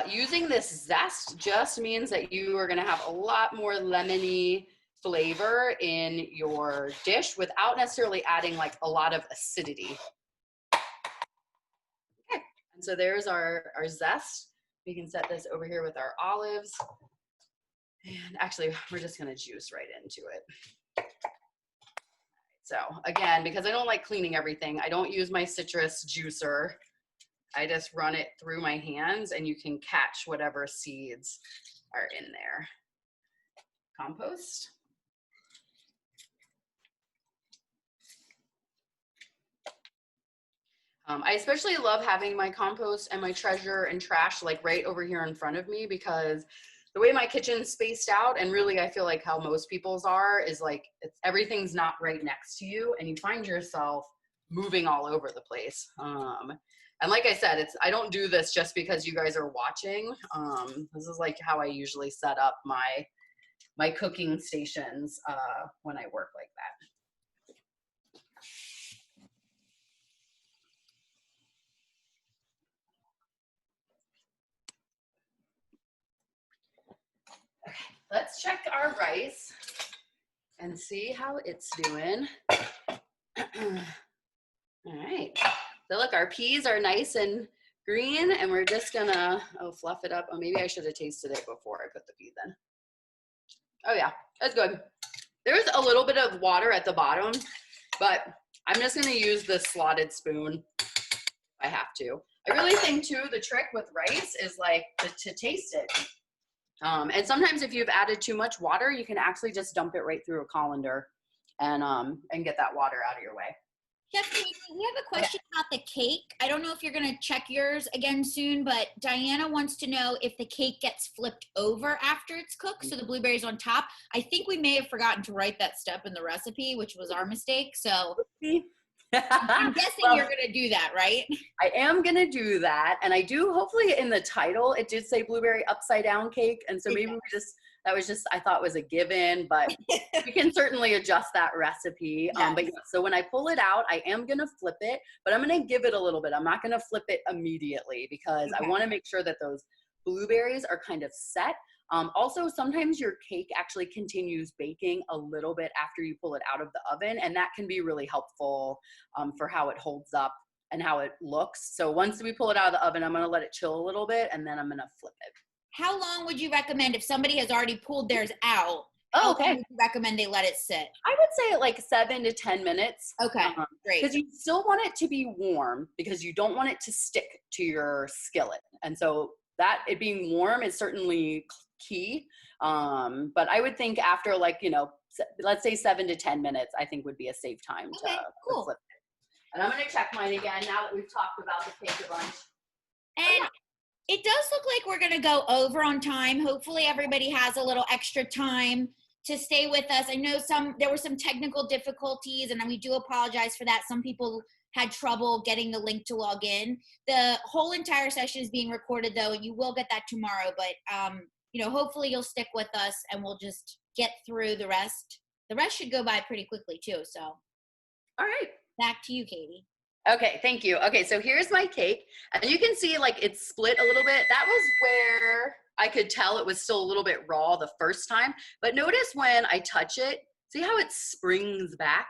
Using this zest just means that you are going to have a lot more lemony flavor in your dish without necessarily adding like a lot of acidity. Okay, and so there's our zest. We can set this over here with our olives. And actually, we're just going to juice right into it. So again, because I don't like cleaning everything, I don't use my citrus juicer. I just run it through my hands and you can catch whatever seeds are in there. Compost. I especially love having my compost and my treasure and trash like right over here in front of me, because the way my kitchen's spaced out, and really I feel like how most people's are, is like everything's not right next to you and you find yourself moving all over the place. And like I said, I don't do this just because you guys are watching. This is like how I usually set up my cooking stations when I work like that. Okay, let's check our rice and see how it's doing. All right. So look, our peas are nice and green, and we're just gonna fluff it up. Oh, maybe I should have tasted it before I put the peas in. Oh yeah, that's good. There's a little bit of water at the bottom, but I'm just gonna use this slotted spoon if I have to. I really think too, the trick with rice is like to taste it. And sometimes if you've added too much water, you can actually just dump it right through a colander and get that water out of your way. Chef Katie, we have a question about the cake. I don't know if you're going to check yours again soon, but Diana wants to know if the cake gets flipped over after it's cooked, so the blueberries on top. I think we may have forgotten to write that step in the recipe, which was our mistake. So I'm guessing you're going to do that, right? I am going to do that. And I do, hopefully in the title, it did say blueberry upside down cake. And so maybe I thought was a given, but we can certainly adjust that recipe. Yes. But yeah, so when I pull it out, I am going to flip it, but I'm going to give it a little bit. I'm not going to flip it immediately because I want to make sure that those blueberries are kind of set. Also, sometimes your cake actually continues baking a little bit after you pull it out of the oven, and that can be really helpful for how it holds up and how it looks. So once we pull it out of the oven, I'm going to let it chill a little bit, and then I'm going to flip it. How long would you recommend if somebody has already pulled theirs out Oh, How okay. long would you recommend they let it sit? I would say like 7 to 10 minutes. Okay, great. Because you still want it to be warm because you don't want it to stick to your skillet. And so that it being warm is certainly key. But I would think after like, you know, let's say 7 to 10 minutes, I think would be a safe time Okay, to cool. flip it. And I'm going to check mine again now that we've talked about the cake a bunch. And it does look like we're going to go over on time. Hopefully everybody has a little extra time to stay with us. I know there were some technical difficulties, and we do apologize for that. Some people had trouble getting the link to log in. The whole entire session is being recorded, though, and you will get that tomorrow. But you know, hopefully you'll stick with us, and we'll just get through the rest. The rest should go by pretty quickly too. So, all right, back to you, Katie. Okay, thank you. Okay, so here's my cake, and you can see like it's split a little bit. That was where I could tell it was still a little bit raw the first time, but notice when I touch it, see how it springs back?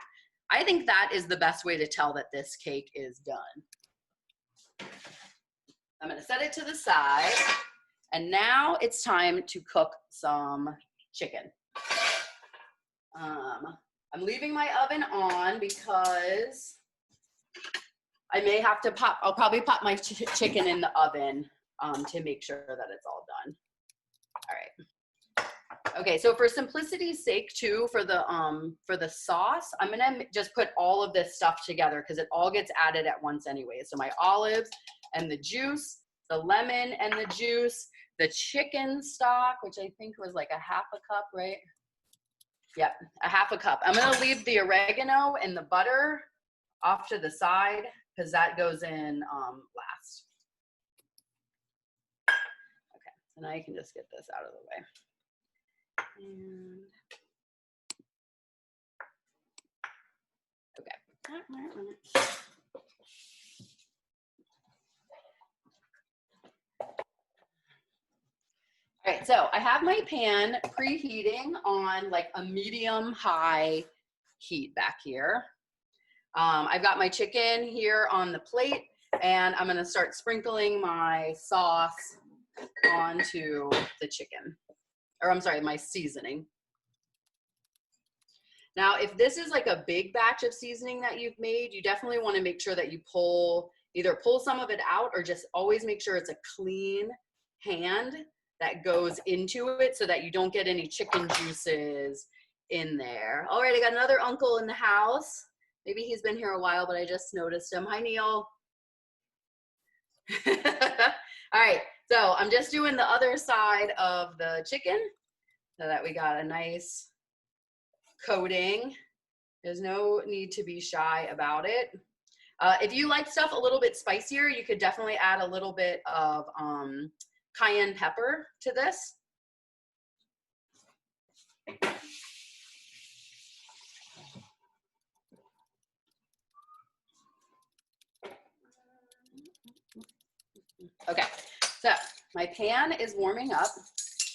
I think that is the best way to tell that this cake is done. I'm gonna set it to the side, and now it's time to cook some chicken. I'm leaving my oven on because I may have to I'll probably pop my chicken in the oven to make sure that it's all done. All right. Okay, so for simplicity's sake too, for the sauce, I'm gonna just put all of this stuff together because it all gets added at once anyway. So my olives and the juice, the lemon and the juice, the chicken stock, which I think was like a half a cup, right? Yep, a half a cup. I'm gonna leave the oregano and the butter off to the side because that goes in last. Okay, so now you can just get this out of the way. And okay. All right, so I have my pan preheating on like a medium-high heat back here. I've got my chicken here on the plate, and I'm gonna start sprinkling my sauce onto the chicken. Or I'm sorry, my seasoning. Now, if this is like a big batch of seasoning that you've made, you definitely wanna make sure that you either pull some of it out or just always make sure it's a clean hand that goes into it so that you don't get any chicken juices in there. All right, I got another uncle in the house. Maybe he's been here a while, but I just noticed him. Hi, Neil. All right, so I'm just doing the other side of the chicken so that we got a nice coating. There's no need to be shy about it. If you like stuff a little bit spicier, you could definitely add a little bit of cayenne pepper to this. Okay, so my pan is warming up.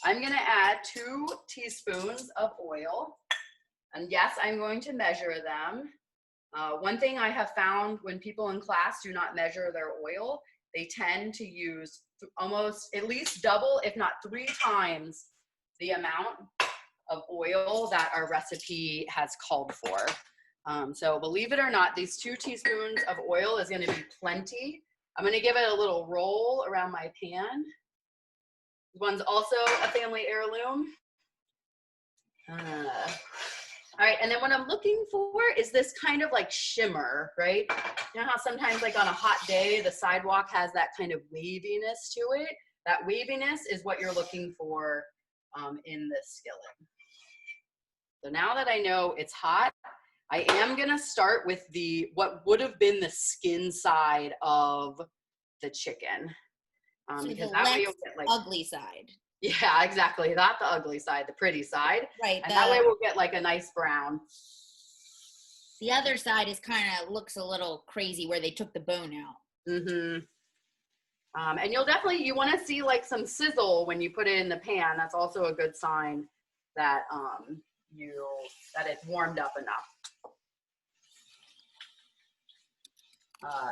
I'm gonna add 2 teaspoons of oil. And yes, I'm going to measure them. One thing I have found when people in class do not measure their oil, they tend to use almost at least double, if not 3 times the amount of oil that our recipe has called for. So believe it or not, these 2 teaspoons of oil is gonna be plenty. I'm gonna give it a little roll around my pan. This one's also a family heirloom. All right, and then what I'm looking for is this kind of like shimmer, right? You know how sometimes like on a hot day, the sidewalk has that kind of waviness to it? That waviness is what you're looking for in this skillet. So now that I know it's hot, I am gonna start with what would have been the skin side of the chicken. So because the that way less you'll get like, ugly side. yeah, exactly. Not the ugly side, the pretty side. Right. And that way we'll get like a nice brown. The other side is kind of looks a little crazy where they took the bone out. Mm-hmm. And you want to see like some sizzle when you put it in the pan. That's also a good sign that that it's warmed up enough.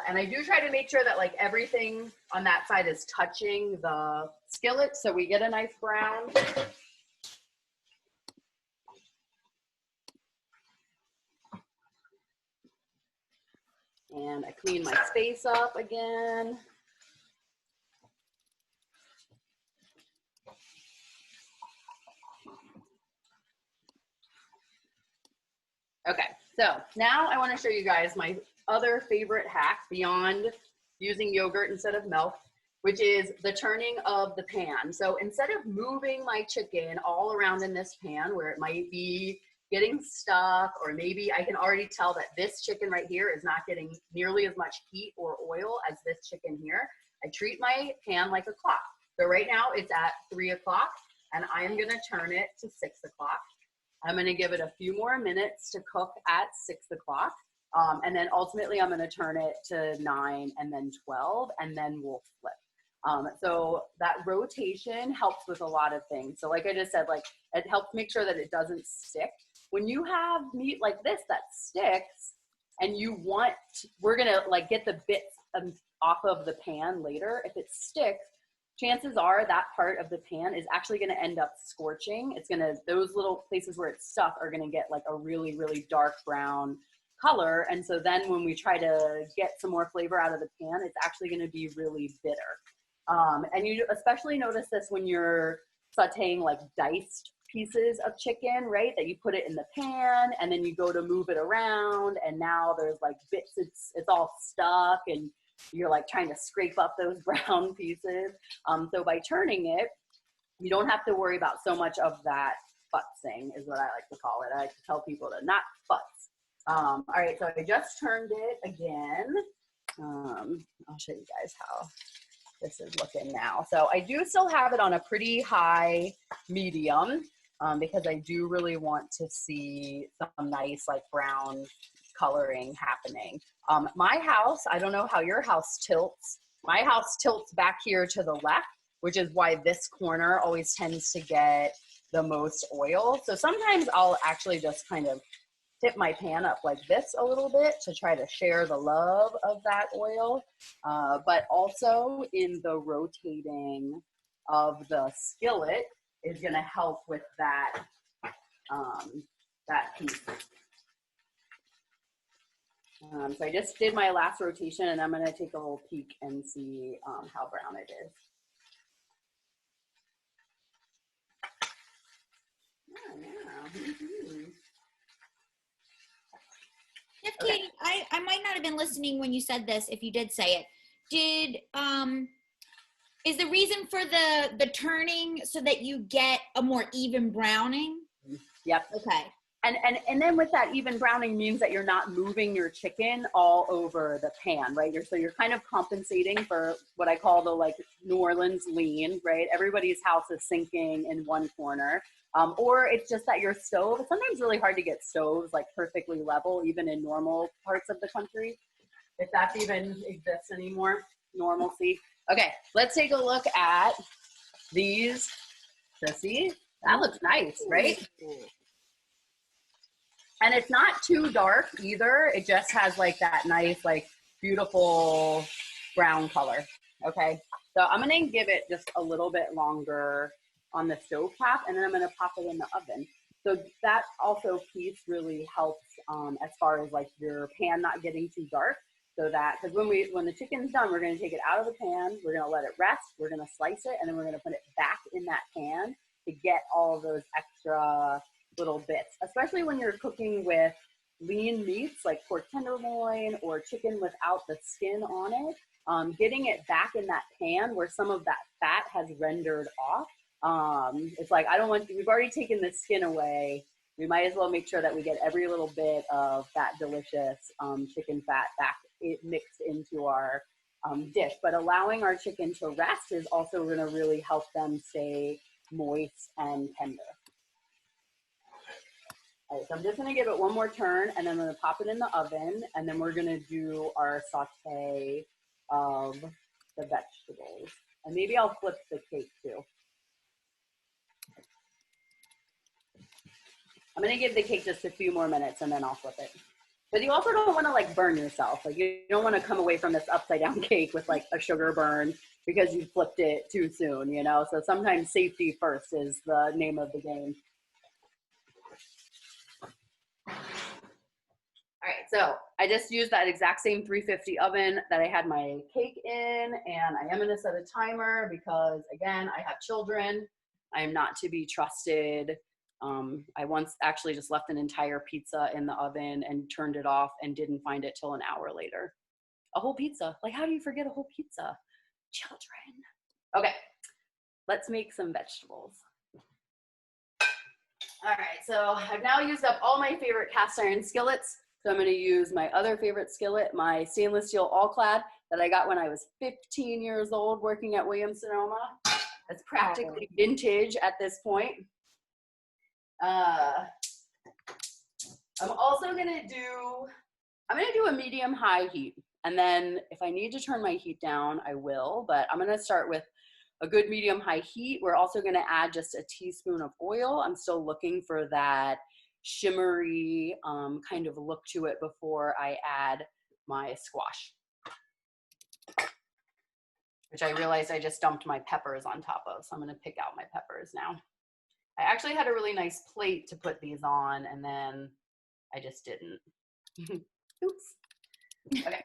And I do try to make sure that like everything on that side is touching the skillet so we get a nice brown. And I clean my space up again. Okay, so now I want to show you guys my other favorite hack beyond using yogurt instead of milk, which is the turning of the pan. So instead of moving my chicken all around in this pan where it might be getting stuck, or maybe I can already tell that this chicken right here is not getting nearly as much heat or oil as this chicken here, I treat my pan like a clock. So right now it's at 3 o'clock and I am gonna turn it to 6 o'clock. I'm gonna give it a few more minutes to cook at 6 o'clock. And then ultimately I'm gonna turn it to 9 and then 12, and then we'll flip. So that rotation helps with a lot of things. So like I just said, like it helps make sure that it doesn't stick. When you have meat like this that sticks and you want, we're gonna like get the bits off of the pan later. If it sticks, chances are that part of the pan is actually gonna end up scorching. It's gonna, those little places where it's stuck are gonna get like a really, really dark brown color. And so then when we try to get some more flavor out of the pan, it's actually gonna be really bitter. And you especially notice this when you're sauteing like diced pieces of chicken, right? That you put it in the pan and then you go to move it around and now there's like bits, it's all stuck and you're like trying to scrape up those brown pieces. So by turning it, you don't have to worry about so much of that futzing is what I like to call it. I like to tell people to not futz. All right, so I just turned it again. I'll show you guys how this is looking now. So I do still have it on a pretty high medium because I do really want to see some nice like brown coloring happening. My house, I don't know how your house tilts. My house tilts back here to the left, which is why this corner always tends to get the most oil. So sometimes I'll actually just kind of tip my pan up like this a little bit to try to share the love of that oil. But also in the rotating of the skillet is gonna help with that, that piece. So I just did my last rotation and I'm gonna take a little peek and see how brown it is. Oh, yeah. Mm-hmm. Katie, I might not have been listening when you said this, if you did say it. Did, is the reason for the turning so that you get a more even browning? Yep. Okay. And then with that even browning means that you're not moving your chicken all over the pan, right? So you're kind of compensating for what I call the like New Orleans lean, right? Everybody's house is sinking in one corner. Or it's just that your stove, it's sometimes really hard to get stoves like perfectly level, even in normal parts of the country, if that even exists anymore, normalcy. Okay, let's take a look at these. So see, that looks nice, right? And it's not too dark either. It just has like that nice, like beautiful brown color. Okay, so I'm gonna give it just a little bit longer on the stove top, and then I'm gonna pop it in the oven. So that also piece really helps as far as like your pan not getting too dark. So that, because when the chicken's done, we're gonna take it out of the pan, we're gonna let it rest, we're gonna slice it, and then we're gonna put it back in that pan to get all of those extra little bits, especially when you're cooking with lean meats like pork tenderloin or chicken without the skin on it. Getting it back in that pan where some of that fat has rendered off. It's like, we've already taken the skin away. We might as well make sure that we get every little bit of that delicious chicken fat back mixed into our dish. But allowing our chicken to rest is also going to really help them stay moist and tender. All right, so I'm just gonna give it one more turn and then I'm gonna pop it in the oven and then we're gonna do our saute of the vegetables. And maybe I'll flip the cake too. I'm gonna give the cake just a few more minutes and then I'll flip it. But you also don't wanna like burn yourself. Like you don't wanna come away from this upside down cake with like a sugar burn because you flipped it too soon, you know? So sometimes safety first is the name of the game. All right, so I just used that exact same 350 oven that I had my cake in, and I am going to set a timer because, again, I have children. I am not to be trusted. I once actually just left an entire pizza in the oven and turned it off and didn't find it till an hour later. A whole pizza. Like, how do you forget a whole pizza? Children. Okay, let's make some vegetables. All right, so I've now used up all my favorite cast iron skillets. So I'm going to use my other favorite skillet, my stainless steel all-clad that I got when I was 15 years old working at Williams-Sonoma. That's practically vintage at this point. I'm also going to do a medium-high heat. And then if I need to turn my heat down, I will. But I'm going to start with a good medium-high heat. We're also going to add just a teaspoon of oil. I'm still looking for that shimmery kind of look to it before I add my squash, which I realized I just dumped my peppers on top of. So I'm going to pick out my peppers now. I actually had a really nice plate to put these on, and then I just didn't. Oops. Okay.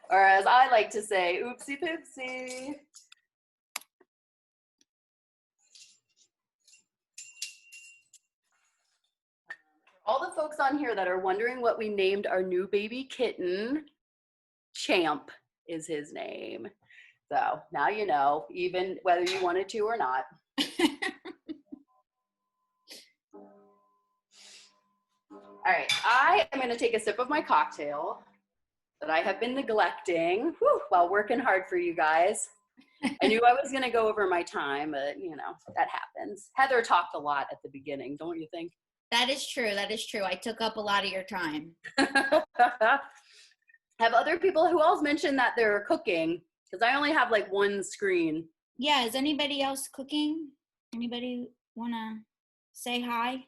Or as I like to say, oopsie poopsie. All the folks on here that are wondering what we named our new baby kitten, Champ is his name. So now you know, even whether you wanted to or not. All right, I am going to take a sip of my cocktail that I have been neglecting while working hard for you guys. I knew I was going to go over my time, but you know, that happens. Heather talked a lot at the beginning, don't you think? That is true. That is true. I took up a lot of your time. Have other people who else mentioned that they're cooking? Because I only have like one screen. Yeah, is anybody else cooking? Anybody want to say hi?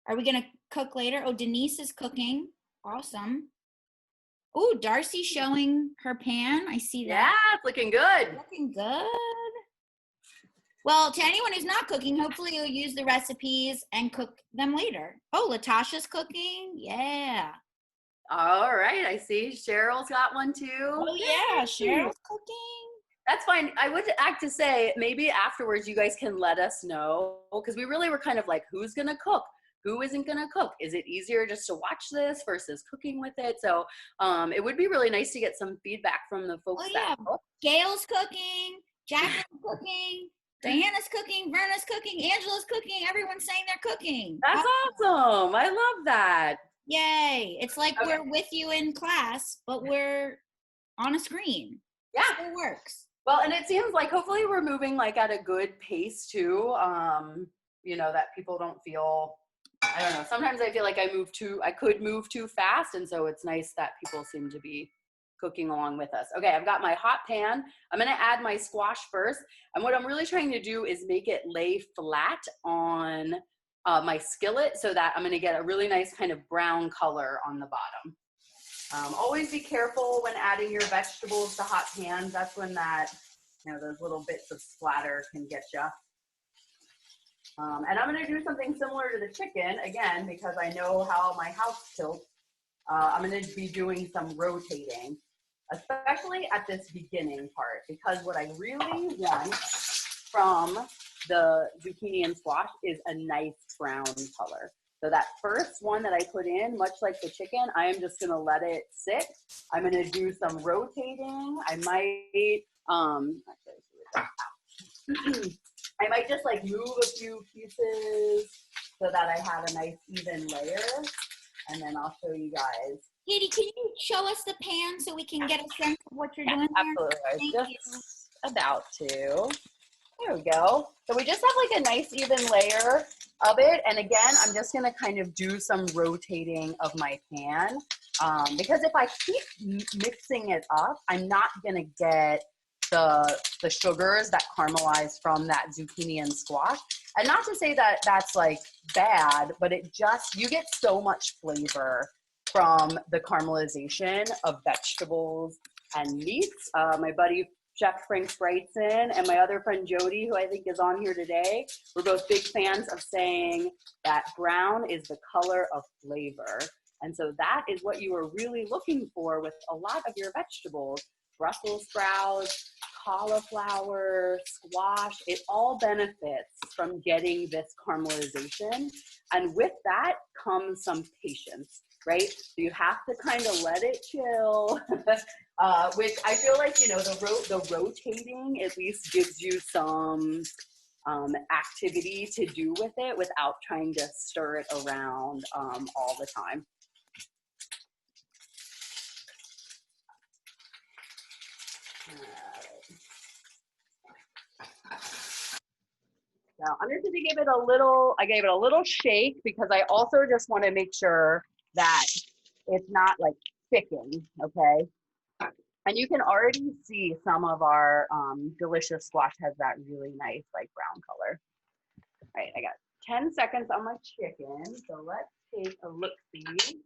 Are we going to cook later? Oh, Denise is cooking. Awesome. Oh, Darcy's showing her pan. I see that. Yeah, it's looking good. Looking good. Well, to anyone who's not cooking, hopefully you'll use the recipes and cook them later. Oh, Latasha's cooking. Yeah. All right, I see Cheryl's got one too. Oh, yeah, Cheryl's cooking. That's fine. I would act to say maybe afterwards you guys can let us know, because we really were kind of like, who's going to cook? Who isn't going to cook? Is it easier just to watch this versus cooking with it? So it would be really nice to get some feedback from the folks that cook. Gail's cooking, Jacqueline's cooking, Diana's cooking, Verna's cooking, Angela's cooking. Everyone's saying they're cooking. That's awesome. I love that. Yay. It's like we're with you in class, but we're on a screen. Yeah. So it works. Well, and it seems like hopefully we're moving like at a good pace too. You know, that people don't feel, I don't know, sometimes I feel like I could move too fast. And so it's nice that people seem to be cooking along with us. Okay, I've got my hot pan. I'm going to add my squash first. And what I'm really trying to do is make it lay flat on my skillet so that I'm going to get a really nice kind of brown color on the bottom. Always be careful when adding your vegetables to hot pans. That's when that, you know, those little bits of splatter can get you. And I'm going to do something similar to the chicken, again, because I know how my house tilts. I'm going to be doing some rotating, especially at this beginning part, because what I really want from the zucchini and squash is a nice brown color. So that first one that I put in, much like the chicken, I am just going to let it sit. I'm going to do some rotating. I might just like move a few pieces so that I have a nice even layer. And then I'll show you guys. Katie, can you show us the pan so we can get a sense of what you're doing there? Absolutely. I was just about to. There we go. So we just have like a nice even layer of it. And again, I'm just going to kind of do some rotating of my pan. Because if I keep mixing it up, I'm not going to get the sugars that caramelize from that zucchini and squash. And not to say that that's like bad, but it just, you get so much flavor from the caramelization of vegetables and meats. My buddy Chef Frank Spreitzen and my other friend Jody, who I think is on here today, we're both big fans of saying that brown is the color of flavor. And so that is what you are really looking for with a lot of your vegetables. Brussels sprouts, cauliflower, squash, it all benefits from getting this caramelization. And with that comes some patience, right? So you have to kind of let it chill, which I feel like, you know, the rotating at least gives you some activity to do with it without trying to stir it around all the time. Now I'm just gonna give it a little, I gave it a little shake because I also just wanna make sure that it's not like thickened, okay? And you can already see some of our delicious squash has that really nice like brown color. All right, I got 10 seconds on my chicken, so let's take a look-see.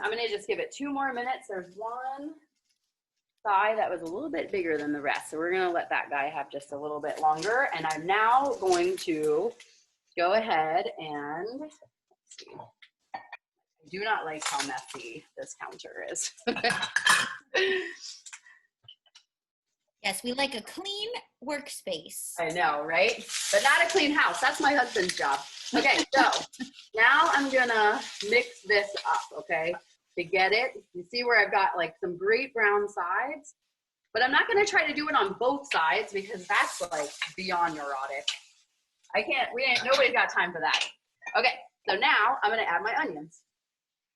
I'm gonna just give it 2 more minutes. There's one thigh that was a little bit bigger than the rest, so we're gonna let that guy have just a little bit longer. And I'm now going to go ahead and, let's see. I do not like how messy this counter is. Yes, we like a clean workspace. I know, right? But not a clean house. That's my husband's job. Okay, so now I'm gonna mix this up, okay? To get it, you see where I've got like some great brown sides, but I'm not gonna try to do it on both sides because that's like beyond neurotic. I can't, nobody's got time for that. Okay, so now I'm gonna add my onions.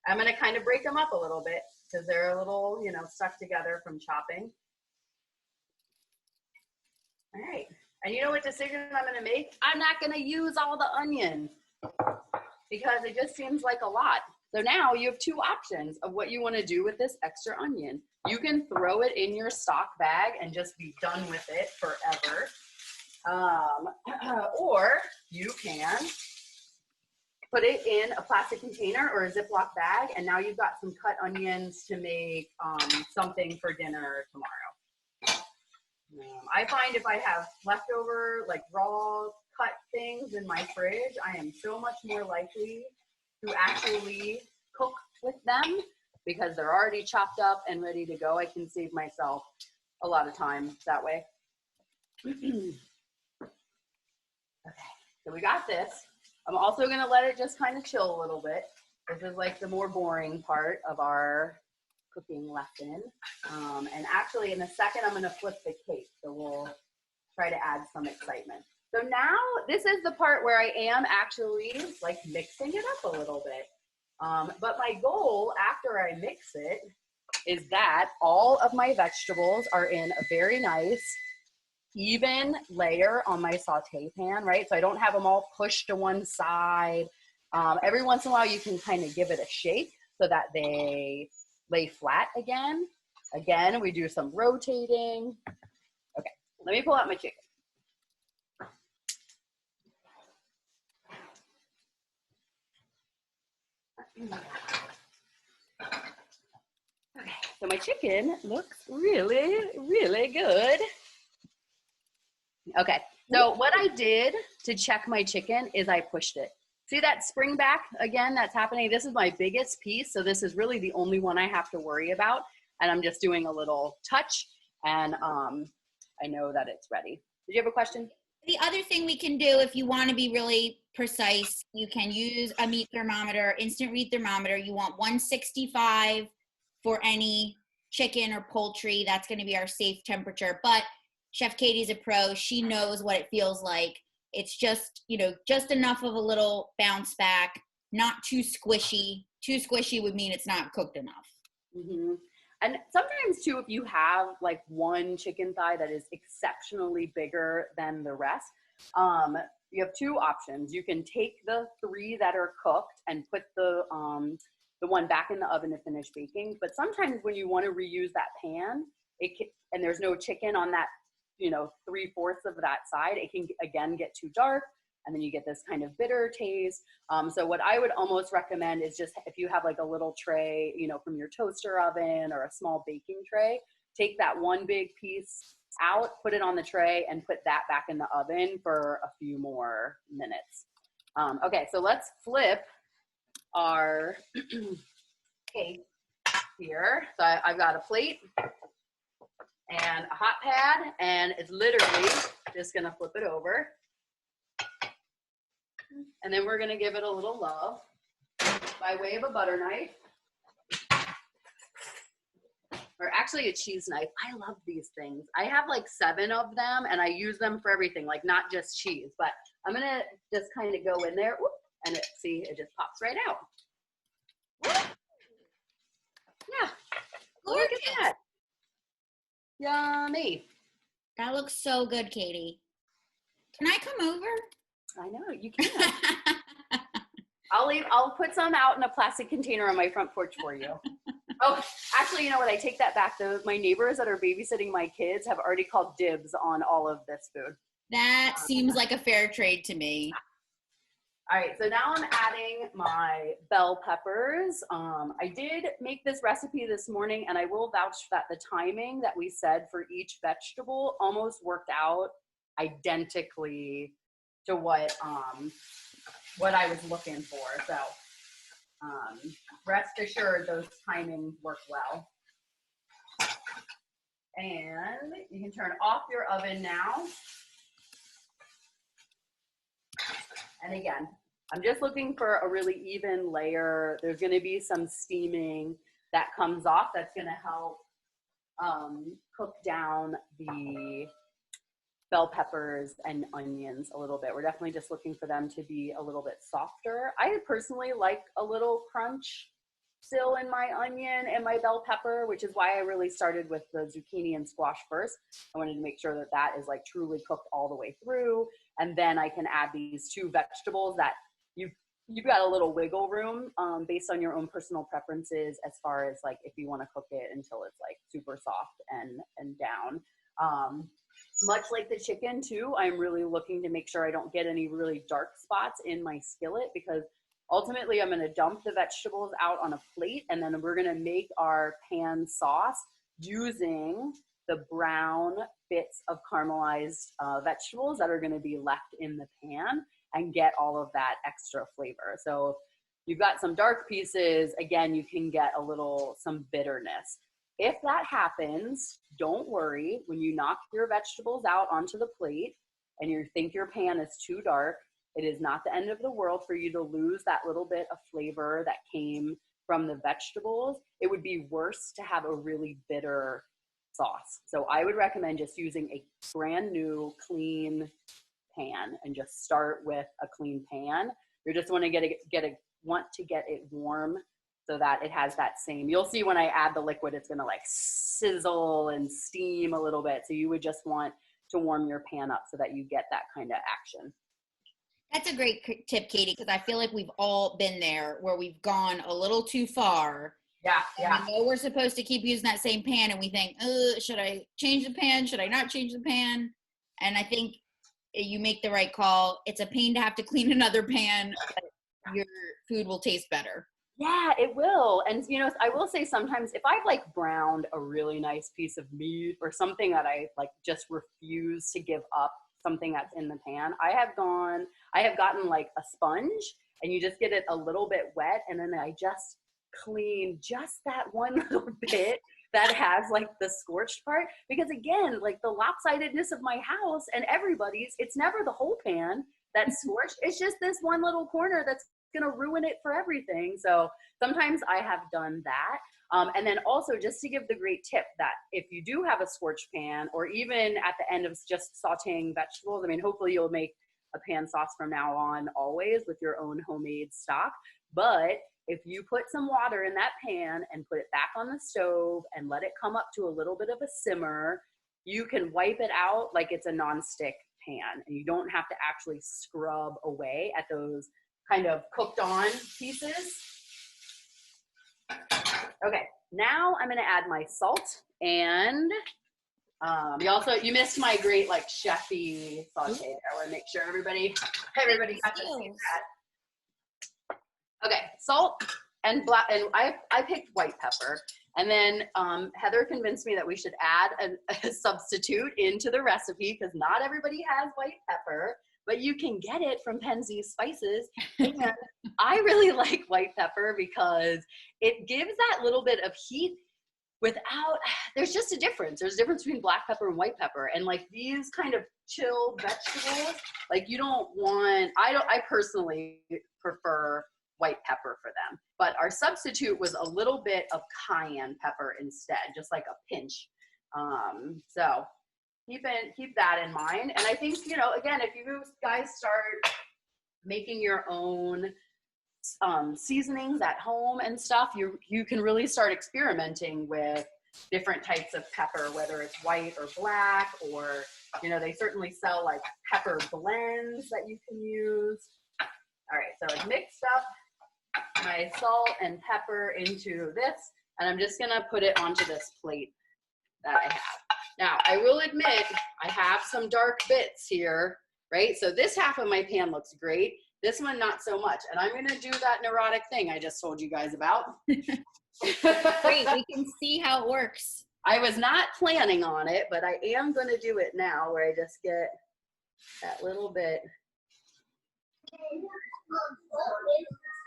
I'm gonna kind of break them up a little bit because they're a little, you know, stuck together from chopping. All right, and you know what decision I'm gonna make? I'm not gonna use all the onion because it just seems like a lot. So now you have 2 options of what you wanna do with this extra onion. You can throw it in your stock bag and just be done with it forever. Or you can put it in a plastic container or a Ziploc bag, and now you've got some cut onions to make something for dinner tomorrow. I find if I have leftover, like raw cut things in my fridge, I am so much more likely to actually cook with them because they're already chopped up and ready to go. I can save myself a lot of time that way. Okay, so we got this. I'm also gonna let it just kind of chill a little bit. This is like the more boring part of our cooking lesson. And actually in a second, I'm gonna flip the cake. So we'll try to add some excitement. So now this is the part where I am actually like mixing it up a little bit. But my goal after I mix it is that all of my vegetables are in a very nice, even layer on my saute pan, right? So I don't have them all pushed to one side. Every once in a while, you can kind of give it a shake so that they lay flat again. Again, we do some rotating. Okay, let me pull out my chicken. Okay, so my chicken looks really, really good. Okay, so what I did to check my chicken is I pushed it. See that spring back again that's happening? This is my biggest piece, so this is really the only one I have to worry about. And I'm just doing a little touch, and I know that it's ready. Did you have a question? The other thing we can do if you want to be really precise, you can use a meat thermometer, instant read thermometer. You want 165 for any chicken or poultry. That's going to be our safe temperature. But Chef Katie's a pro. She knows what it feels like. It's just, you know, just enough of a little bounce back, not too squishy. Too squishy would mean it's not cooked enough. Mm-hmm. And sometimes too, if you have like one chicken thigh that is exceptionally bigger than the rest, you have 2 options. You can take the 3 that are cooked and put the one back in the oven to finish baking. But sometimes when you want to reuse that pan, and there's no chicken on that, you know, 3/4 of that side, it can again get too dark. and then you get this kind of bitter taste. So what I would almost recommend is just if you have like a little tray, you know, from your toaster oven or a small baking tray, take that one big piece out, put it on the tray, and put that back in the oven for a few more minutes. Okay, so let's flip our cake here. So I've got a plate and a hot pad, and it's literally just gonna flip it over. And then we're gonna give it a little love by way of a butter knife. Or actually a cheese knife. I love these things. I have like 7 of them and I use them for everything, like not just cheese, but I'm gonna just kind of go in there, whoop, and see, it just pops right out. Yeah, look at that. Yummy. That looks so good, Katie. Can I come over? I know, you can. I'll put some out in a plastic container on my front porch for you. Oh, actually, you know what? I take that back. My neighbors that are babysitting my kids have already called dibs on all of this food. That seems like a fair trade to me. All right, so now I'm adding my bell peppers. I did make this recipe this morning, and I will vouch that the timing that we said for each vegetable almost worked out identically to what I was looking for. So rest assured those timings work well. And you can turn off your oven now. And again, I'm just looking for a really even layer. There's going to be some steaming that comes off that's going to help cook down the bell peppers and onions a little bit. We're definitely just looking for them to be a little bit softer. I personally like a little crunch still in my onion and my bell pepper, which is why I really started with the zucchini and squash first. I wanted to make sure that that is like truly cooked all the way through. And then I can add these 2 vegetables that you've got a little wiggle room based on your own personal preferences as far as like if you want to cook it until it's like super soft and down. Much like the chicken too, I'm really looking to make sure I don't get any really dark spots in my skillet, because ultimately I'm going to dump the vegetables out on a plate, and then we're going to make our pan sauce using the brown bits of caramelized vegetables that are going to be left in the pan and get all of that extra flavor. So you've got some dark pieces, again, you can get some bitterness. If that happens, don't worry. When you knock your vegetables out onto the plate and you think your pan is too dark, it is not the end of the world for you to lose that little bit of flavor that came from the vegetables. It would be worse to have a really bitter sauce. So I would recommend just using a brand new clean pan and just start with a clean pan. You just want to get it warm so that it has that same, you'll see when I add the liquid, it's going to like sizzle and steam a little bit. So you would just want to warm your pan up so that you get that kind of action. That's a great tip, Katie, because I feel like we've all been there where we've gone a little too far. Yeah. We know we're supposed to keep using that same pan, and we think, should I change the pan? Should I not change the pan? And I think you make the right call. It's a pain to have to clean another pan, but your food will taste better. Yeah, it will. And, you know, I will say sometimes if I've like browned a really nice piece of meat or something that I like just refuse to give up, something that's in the pan, I have gotten like a sponge, and you just get it a little bit wet, and then I just clean just that one little bit that has like the scorched part, because again, like the lopsidedness of my house and everybody's, it's never the whole pan that's scorched. It's just this one little corner that's going to ruin it for everything. So sometimes I have done that. And then also just to give the great tip that if you do have a scorched pan, or even at the end of just sauteing vegetables, I mean, hopefully you'll make a pan sauce from now on always with your own homemade stock. But if you put some water in that pan and put it back on the stove and let it come up to a little bit of a simmer, you can wipe it out like it's a nonstick pan, and you don't have to actually scrub away at those kind of cooked on pieces. Okay, now I'm gonna add my salt and You missed my great like chefy saute there. I want to make sure everybody got to see that. Okay, salt and black, and I picked white pepper. And then Heather convinced me that we should add a substitute into the recipe because not everybody has white pepper, but you can get it from Penzeys Spices. And I really like white pepper because it gives that little bit of heat without, there's just a difference. There's a difference between black pepper and white pepper. And like these kind of chilled vegetables, like you don't want, I personally prefer white pepper for them. But our substitute was a little bit of cayenne pepper instead, just like a pinch. So keep that in mind. And I think, you know, again, if you guys start making your own seasonings at home and stuff, you can really start experimenting with different types of pepper, whether it's white or black, or, you know, they certainly sell like pepper blends that you can use. All right, so I've mixed up my salt and pepper into this, and I'm just gonna put it onto this plate that I have. Now, I will admit, I have some dark bits here, right? So this half of my pan looks great. This one, not so much. And I'm gonna do that neurotic thing I just told you guys about. Great, we can see how it works. I was not planning on it, but I am gonna do it now, where I just get that little bit.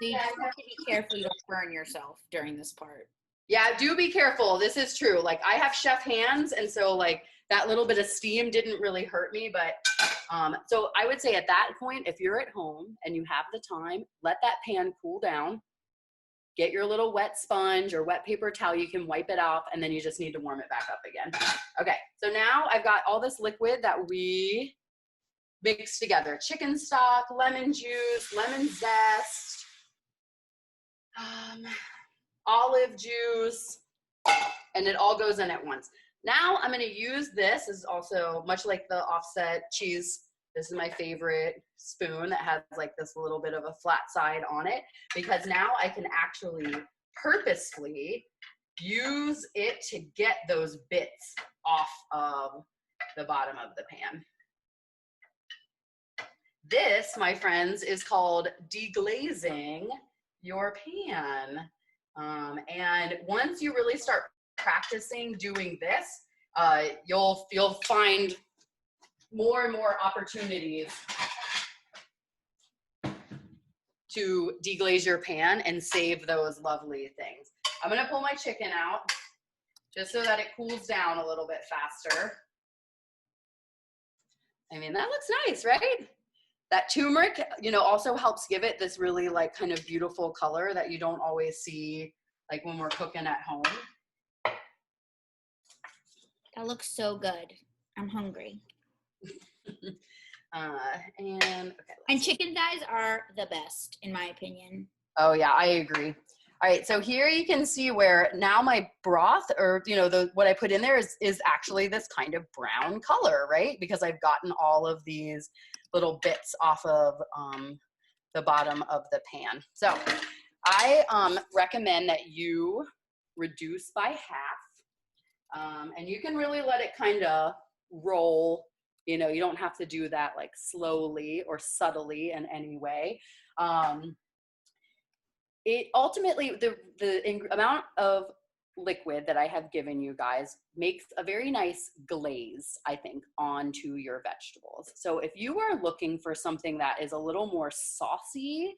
So you just have to be careful you don't burn yourself during this part. Yeah, do be careful. This is true. Like I have chef hands, and so like that little bit of steam didn't really hurt me, but so I would say at that point, if you're at home and you have the time, let that pan cool down. Get your little wet sponge or wet paper towel, you can wipe it off, and then you just need to warm it back up again. Okay, so now I've got all this liquid that we mixed together. Chicken stock, lemon juice, lemon zest, olive juice, and it all goes in at once. Now I'm gonna use this. This is also much like the offset cheese. This is my favorite spoon that has like this little bit of a flat side on it, because now I can actually purposefully use it to get those bits off of the bottom of the pan. This, my friends, is called deglazing your pan. And once you really start practicing doing this, you'll find more and more opportunities to deglaze your pan and save those lovely things. I'm gonna pull my chicken out just so that it cools down a little bit faster. I mean, that looks nice, right? That turmeric, you know, also helps give it this really like kind of beautiful color that you don't always see like when we're cooking at home. That looks so good. I'm hungry. And chicken thighs are the best, in my opinion. Oh yeah, I agree. All right, so here you can see where now my broth, or you know, what I put in there is actually this kind of brown color, right? Because I've gotten all of these little bits off of the bottom of the pan. So I recommend that you reduce by half, and you can really let it kind of roll. You know, you don't have to do that like slowly or subtly in any way. It ultimately, the amount of liquid that I have given you guys makes a very nice glaze, I think, onto your vegetables. So if you are looking for something that is a little more saucy,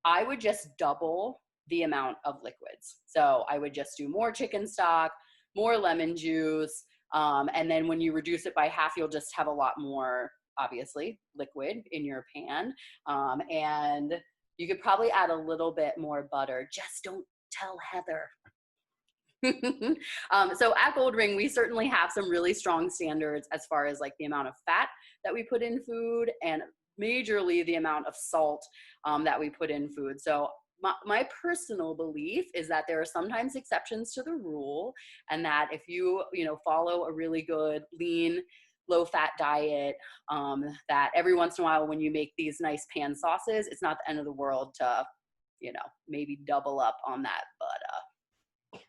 I would just double the amount of liquids. So I would just do more chicken stock, more lemon juice, and then when you reduce it by half, you'll just have a lot more, obviously, liquid in your pan. And you could probably add a little bit more butter. Just don't tell Heather. So at Goldring, we certainly have some really strong standards as far as like the amount of fat that we put in food, and majorly the amount of salt that we put in food. So my personal belief is that there are sometimes exceptions to the rule, and that if you follow a really good lean low-fat diet, that every once in a while when you make these nice pan sauces, it's not the end of the world to maybe double up on that butter.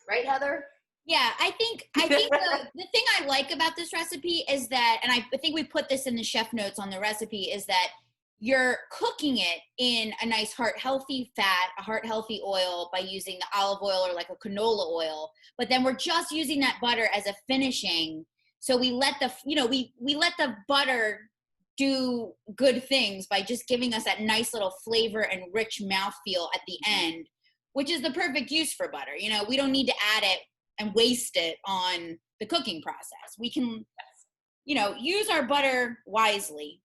Right, Heather? Yeah, I think the thing I like about this recipe is that, and I think we put this in the chef notes on the recipe, is that you're cooking it in a nice heart healthy fat, a heart healthy oil by using the olive oil or like a canola oil. But then we're just using that butter as a finishing. So we let the, we let the butter do good things by just giving us that nice little flavor and rich mouthfeel at the end, which is the perfect use for butter. We don't need to add it and waste it on the cooking process. We can, use our butter wisely.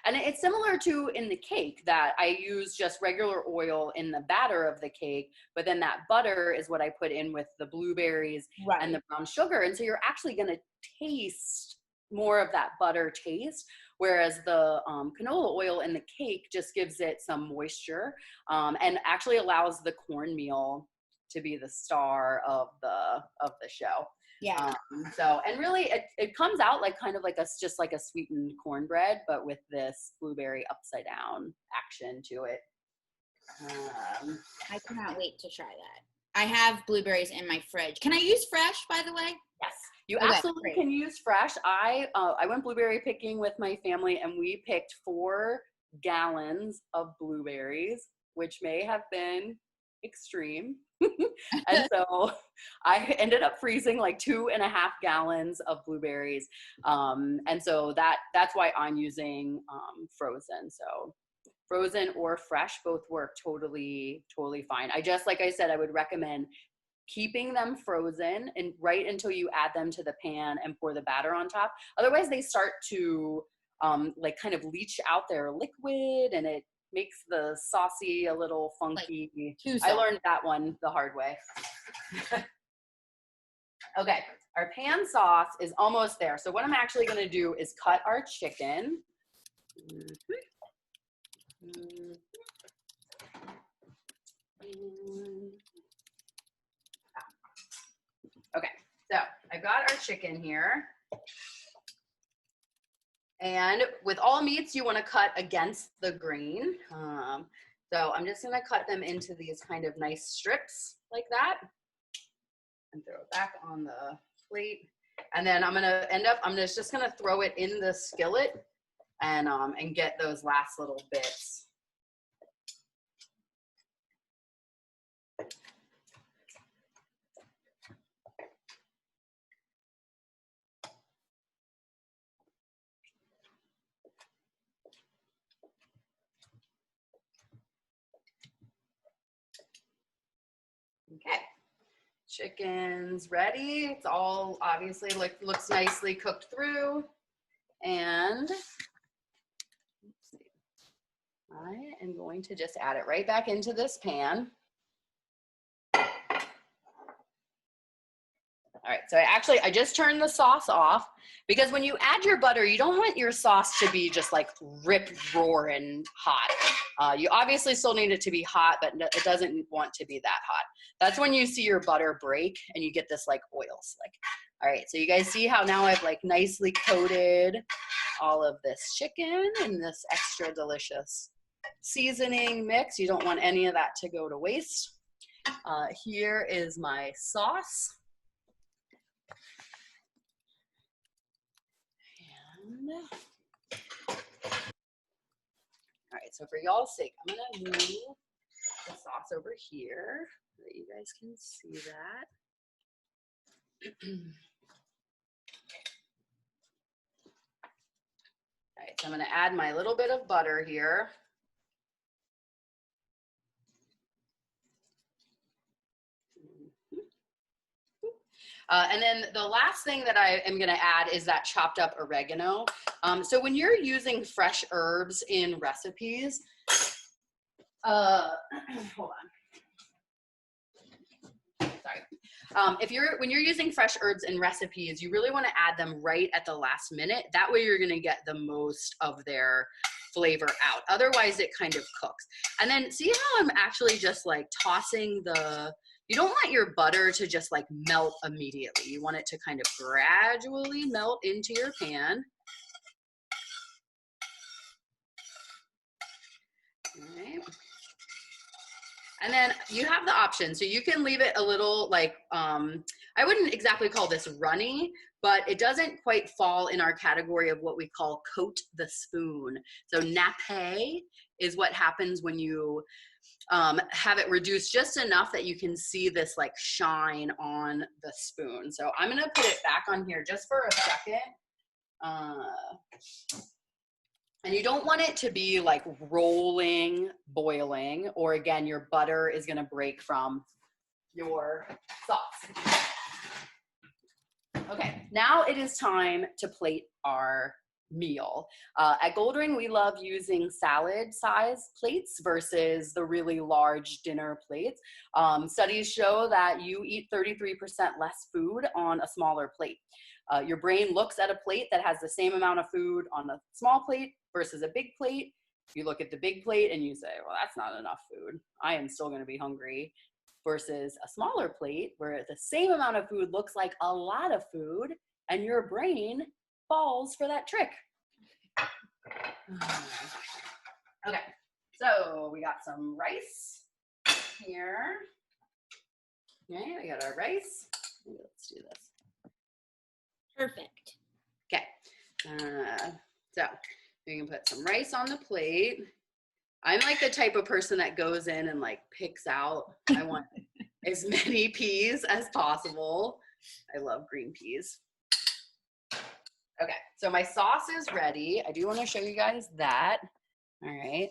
And it's similar to in the cake that I use just regular oil in the batter of the cake, but then that butter is what I put in with the blueberries and the brown sugar. And so you're actually going to taste more of that butter taste, whereas the canola oil in the cake just gives it some moisture and actually allows the cornmeal to be the star of the show. Yeah. So, and really it comes out like kind of like just like a sweetened cornbread, but with this blueberry upside down action to it. I cannot wait to try that. I have blueberries in my fridge. Can I use fresh, by the way? Yes, you absolutely can use fresh. I went blueberry picking with my family, and we picked 4 gallons of blueberries, which may have been extreme. And so I ended up freezing like 2.5 gallons of blueberries. And so that's why I'm using frozen. So frozen or fresh both work totally fine. Like I said, I would recommend keeping them frozen and right until you add them to the pan and pour the batter on top. Otherwise they start to like kind of leach out their liquid, and it makes the saucy a little funky. Like, I learned that one the hard way. Okay, our pan sauce is almost there. So what I'm actually going to do is cut our chicken. Okay, so I've got our chicken here. And with all meats, you want to cut against the grain. So I'm just going to cut them into these kind of nice strips like that and throw it back on the plate. And then I'm just going to throw it in the skillet and get those last little bits. Okay, chicken's ready. It's all obviously looks nicely cooked through. And I am going to just add it right back into this pan. All right, so I just turned the sauce off, because when you add your butter, you don't want your sauce to be just like roaring hot. You obviously still need it to be hot, but it doesn't want to be that hot. That's when you see your butter break and you get this like oil slick. All right, so you guys see how now I've like nicely coated all of this chicken in this extra delicious seasoning mix. You don't want any of that to go to waste. Here is my sauce. All right, so for y'all's sake, I'm gonna move the sauce over here so that you guys can see that. All right, so I'm gonna add my little bit of butter here. And then the last thing that I am going to add is that chopped up oregano. So when you're using fresh herbs in recipes, hold on. Sorry. When you're using fresh herbs in recipes, you really want to add them right at the last minute. That way you're going to get the most of their flavor out. Otherwise it kind of cooks. And then see how I'm actually just like tossing you don't want your butter to just like melt immediately. You want it to kind of gradually melt into your pan. All right. And then you have the option. So you can leave it a little like, I wouldn't exactly call this runny, but it doesn't quite fall in our category of what we call coat the spoon. So nappe is what happens when you have it reduced just enough that you can see this like shine on the spoon. So I'm gonna put it back on here just for a second. And you don't want it to be like rolling, boiling, or again, your butter is gonna break from your sauce. Okay, now it is time to plate our meal. At Goldring, we love using salad size plates versus the really large dinner plates. Studies show that you eat 33% less food on a smaller plate. Your brain looks at a plate that has the same amount of food on a small plate versus a big plate. You look at the big plate and you say, well, that's not enough food. I am still gonna be hungry. Versus a smaller plate where the same amount of food looks like a lot of food and your brain falls for that trick. Okay, so we got some rice here. Okay, we got our rice. Let's do this. Perfect. Okay, so we can put some rice on the plate. I'm like the type of person that goes in and like picks out, I want as many peas as possible. I love green peas. Okay, so my sauce is ready. I do want to show you guys that. All right,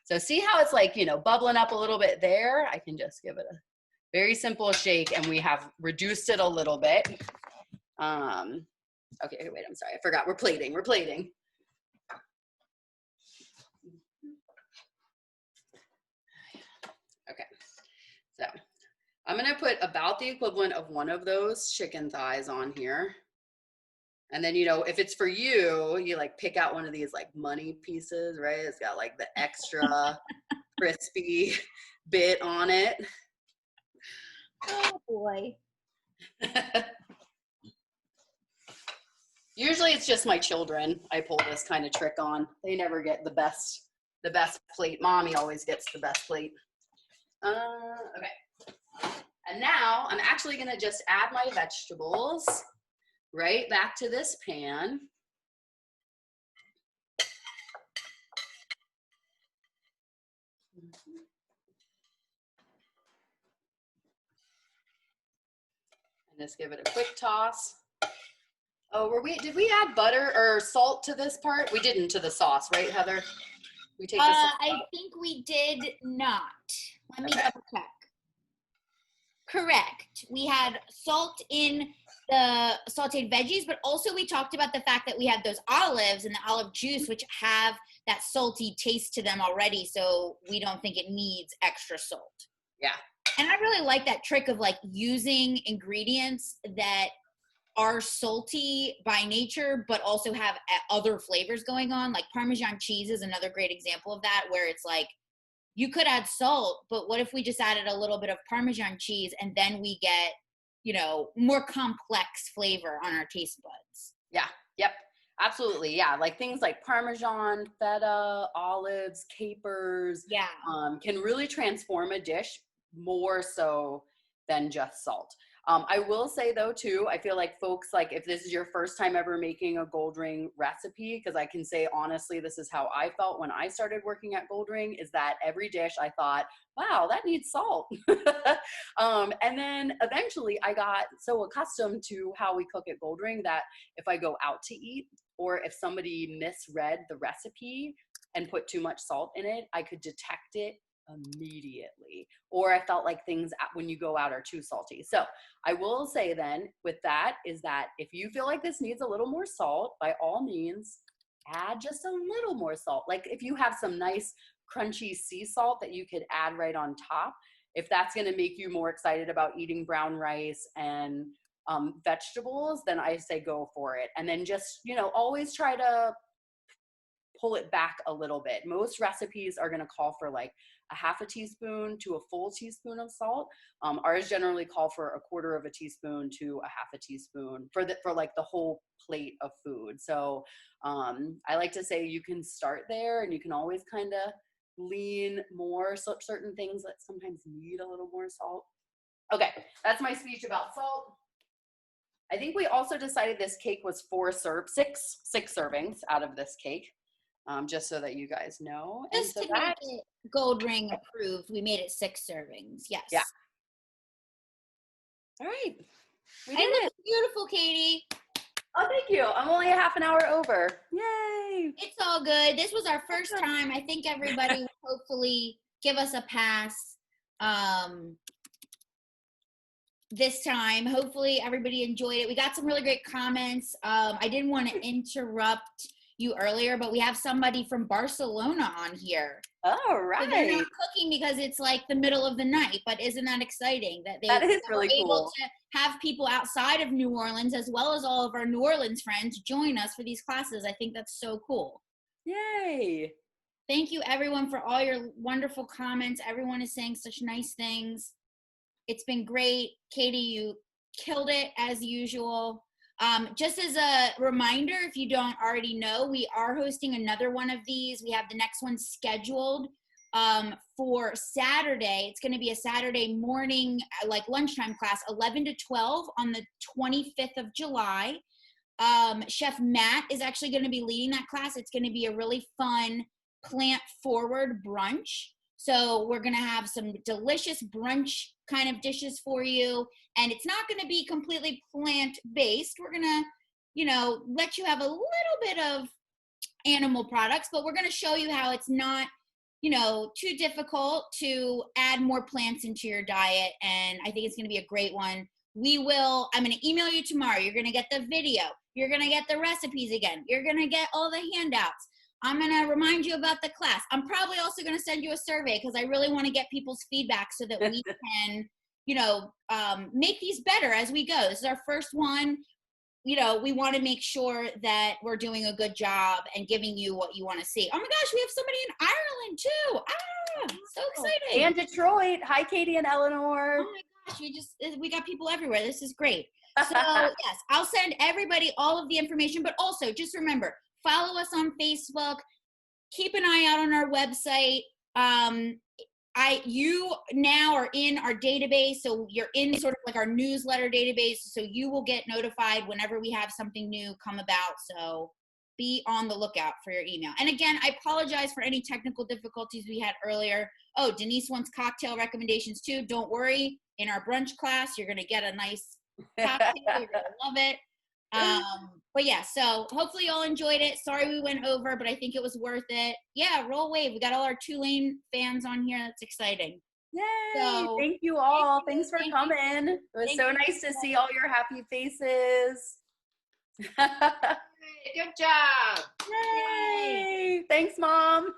so see how it's like, you know, bubbling up a little bit there? I can just give it a very simple shake and we have reduced it a little bit. Okay, wait, I'm sorry, I forgot, we're plating. Okay, so I'm gonna put about the equivalent of one of those chicken thighs on here. And then, you know, if it's for you, you like pick out one of these like money pieces, right? It's got like the extra crispy bit on it. Oh boy. Usually it's just my children I pull this kind of trick on. They never get the best plate. Mommy always gets the best plate. Okay. And now I'm actually gonna just add my vegetables right back to this pan. And just give it a quick toss. Oh, did we add butter or salt to this part? We didn't to the sauce, right, Heather? We take the salt I out. think we did not. Let me double check. Correct. We had salt in the sauteed veggies, but also we talked about the fact that we had those olives and the olive juice, which have that salty taste to them already. So we don't think it needs extra salt. Yeah. And I really like that trick of like using ingredients that are salty by nature, but also have other flavors going on. Like Parmesan cheese is another great example of that, where it's like, you could add salt, but what if we just added a little bit of Parmesan cheese and then we get, you know, more complex flavor on our taste buds? Yeah. Yep. Absolutely. Yeah. Like things like Parmesan, feta, olives, capers, Yeah. can really transform a dish more so than just salt. I will say though too, I feel like folks, like if this is your first time ever making a Goldring recipe, because I can say honestly, this is how I felt when I started working at Goldring, is that every dish I thought, wow, that needs salt. And then eventually I got so accustomed to how we cook at Goldring that if I go out to eat, or if somebody misread the recipe and put too much salt in it, I could detect it immediately. Or I felt like things when you go out are too salty. So I will say then with that is that if you feel like this needs a little more salt, by all means, add just a little more salt. Like if you have some nice crunchy sea salt that you could add right on top, if that's going to make you more excited about eating brown rice and vegetables, then I say go for it. And then just, you know, always try to pull it back a little bit. Most recipes are going to call for like a half a teaspoon to a full teaspoon of salt. Ours generally call for a quarter of a teaspoon to a half a teaspoon for like the whole plate of food. So I like to say you can start there and you can always kind of lean more. So certain things that sometimes need a little more salt. Okay, that's my speech about salt. I think we also decided this cake was six servings out of this cake, just so that you guys know. Just to make it gold ring approved, we made it 6 servings. Yes. Yeah. All right. We did it. Beautiful, Katie. Oh, thank you. I'm only a half an hour over. Yay. It's all good. This was our first time. I think everybody will hopefully give us a pass this time. Hopefully everybody enjoyed it. We got some really great comments. I didn't want to interrupt you earlier, but we have somebody from Barcelona on here. Oh, right. So they're not cooking because it's like the middle of the night, but isn't that exciting that that is really were able cool to have people outside of New Orleans as well as all of our New Orleans friends join us for these classes. I think that's so cool. Yay. Thank you everyone for all your wonderful comments. Everyone is saying such nice things. It's been great. Katie, you killed it as usual. Just as a reminder, if you don't already know, we are hosting another one of these. We have the next one scheduled for Saturday. It's going to be a Saturday morning, like lunchtime class, 11 to 12 on the 25th of July. Chef Matt is actually going to be leading that class. It's going to be a really fun plant-forward brunch. So we're going to have some delicious brunch kind of dishes for you. And it's not going to be completely plant-based. We're going to, you know, let you have a little bit of animal products, but we're going to show you how it's not, you know, too difficult to add more plants into your diet. And I think it's going to be a great one. I'm going to email you tomorrow. You're going to get the video. You're going to get the recipes again. You're going to get all the handouts. I'm going to remind you about the class. I'm probably also going to send you a survey because I really want to get people's feedback so that we can, you know, make these better as we go. This is our first one. You know, we want to make sure that we're doing a good job and giving you what you want to see. Oh my gosh, we have somebody in Ireland too. Ah, so exciting. And Detroit. Hi, Katie and Eleanor. Oh my gosh, we got people everywhere. This is great. So yes, I'll send everybody all of the information, but also just remember, follow us on Facebook. Keep an eye out on our website. You now are in our database, so you're in sort of like our newsletter database, so you will get notified whenever we have something new come about. So be on the lookout for your email. And again, I apologize for any technical difficulties we had earlier. Oh, Denise wants cocktail recommendations too. Don't worry. In our brunch class, you're going to get a nice cocktail. You're going to love it. But yeah, so hopefully y'all enjoyed it. Sorry we went over, but I think it was worth it. Yeah, roll wave. We got all our Tulane fans on here. That's exciting. Yay! So, thank you all. Thanks for coming. It was so nice to see all your happy faces. Good job. Yay! Thanks, Mom.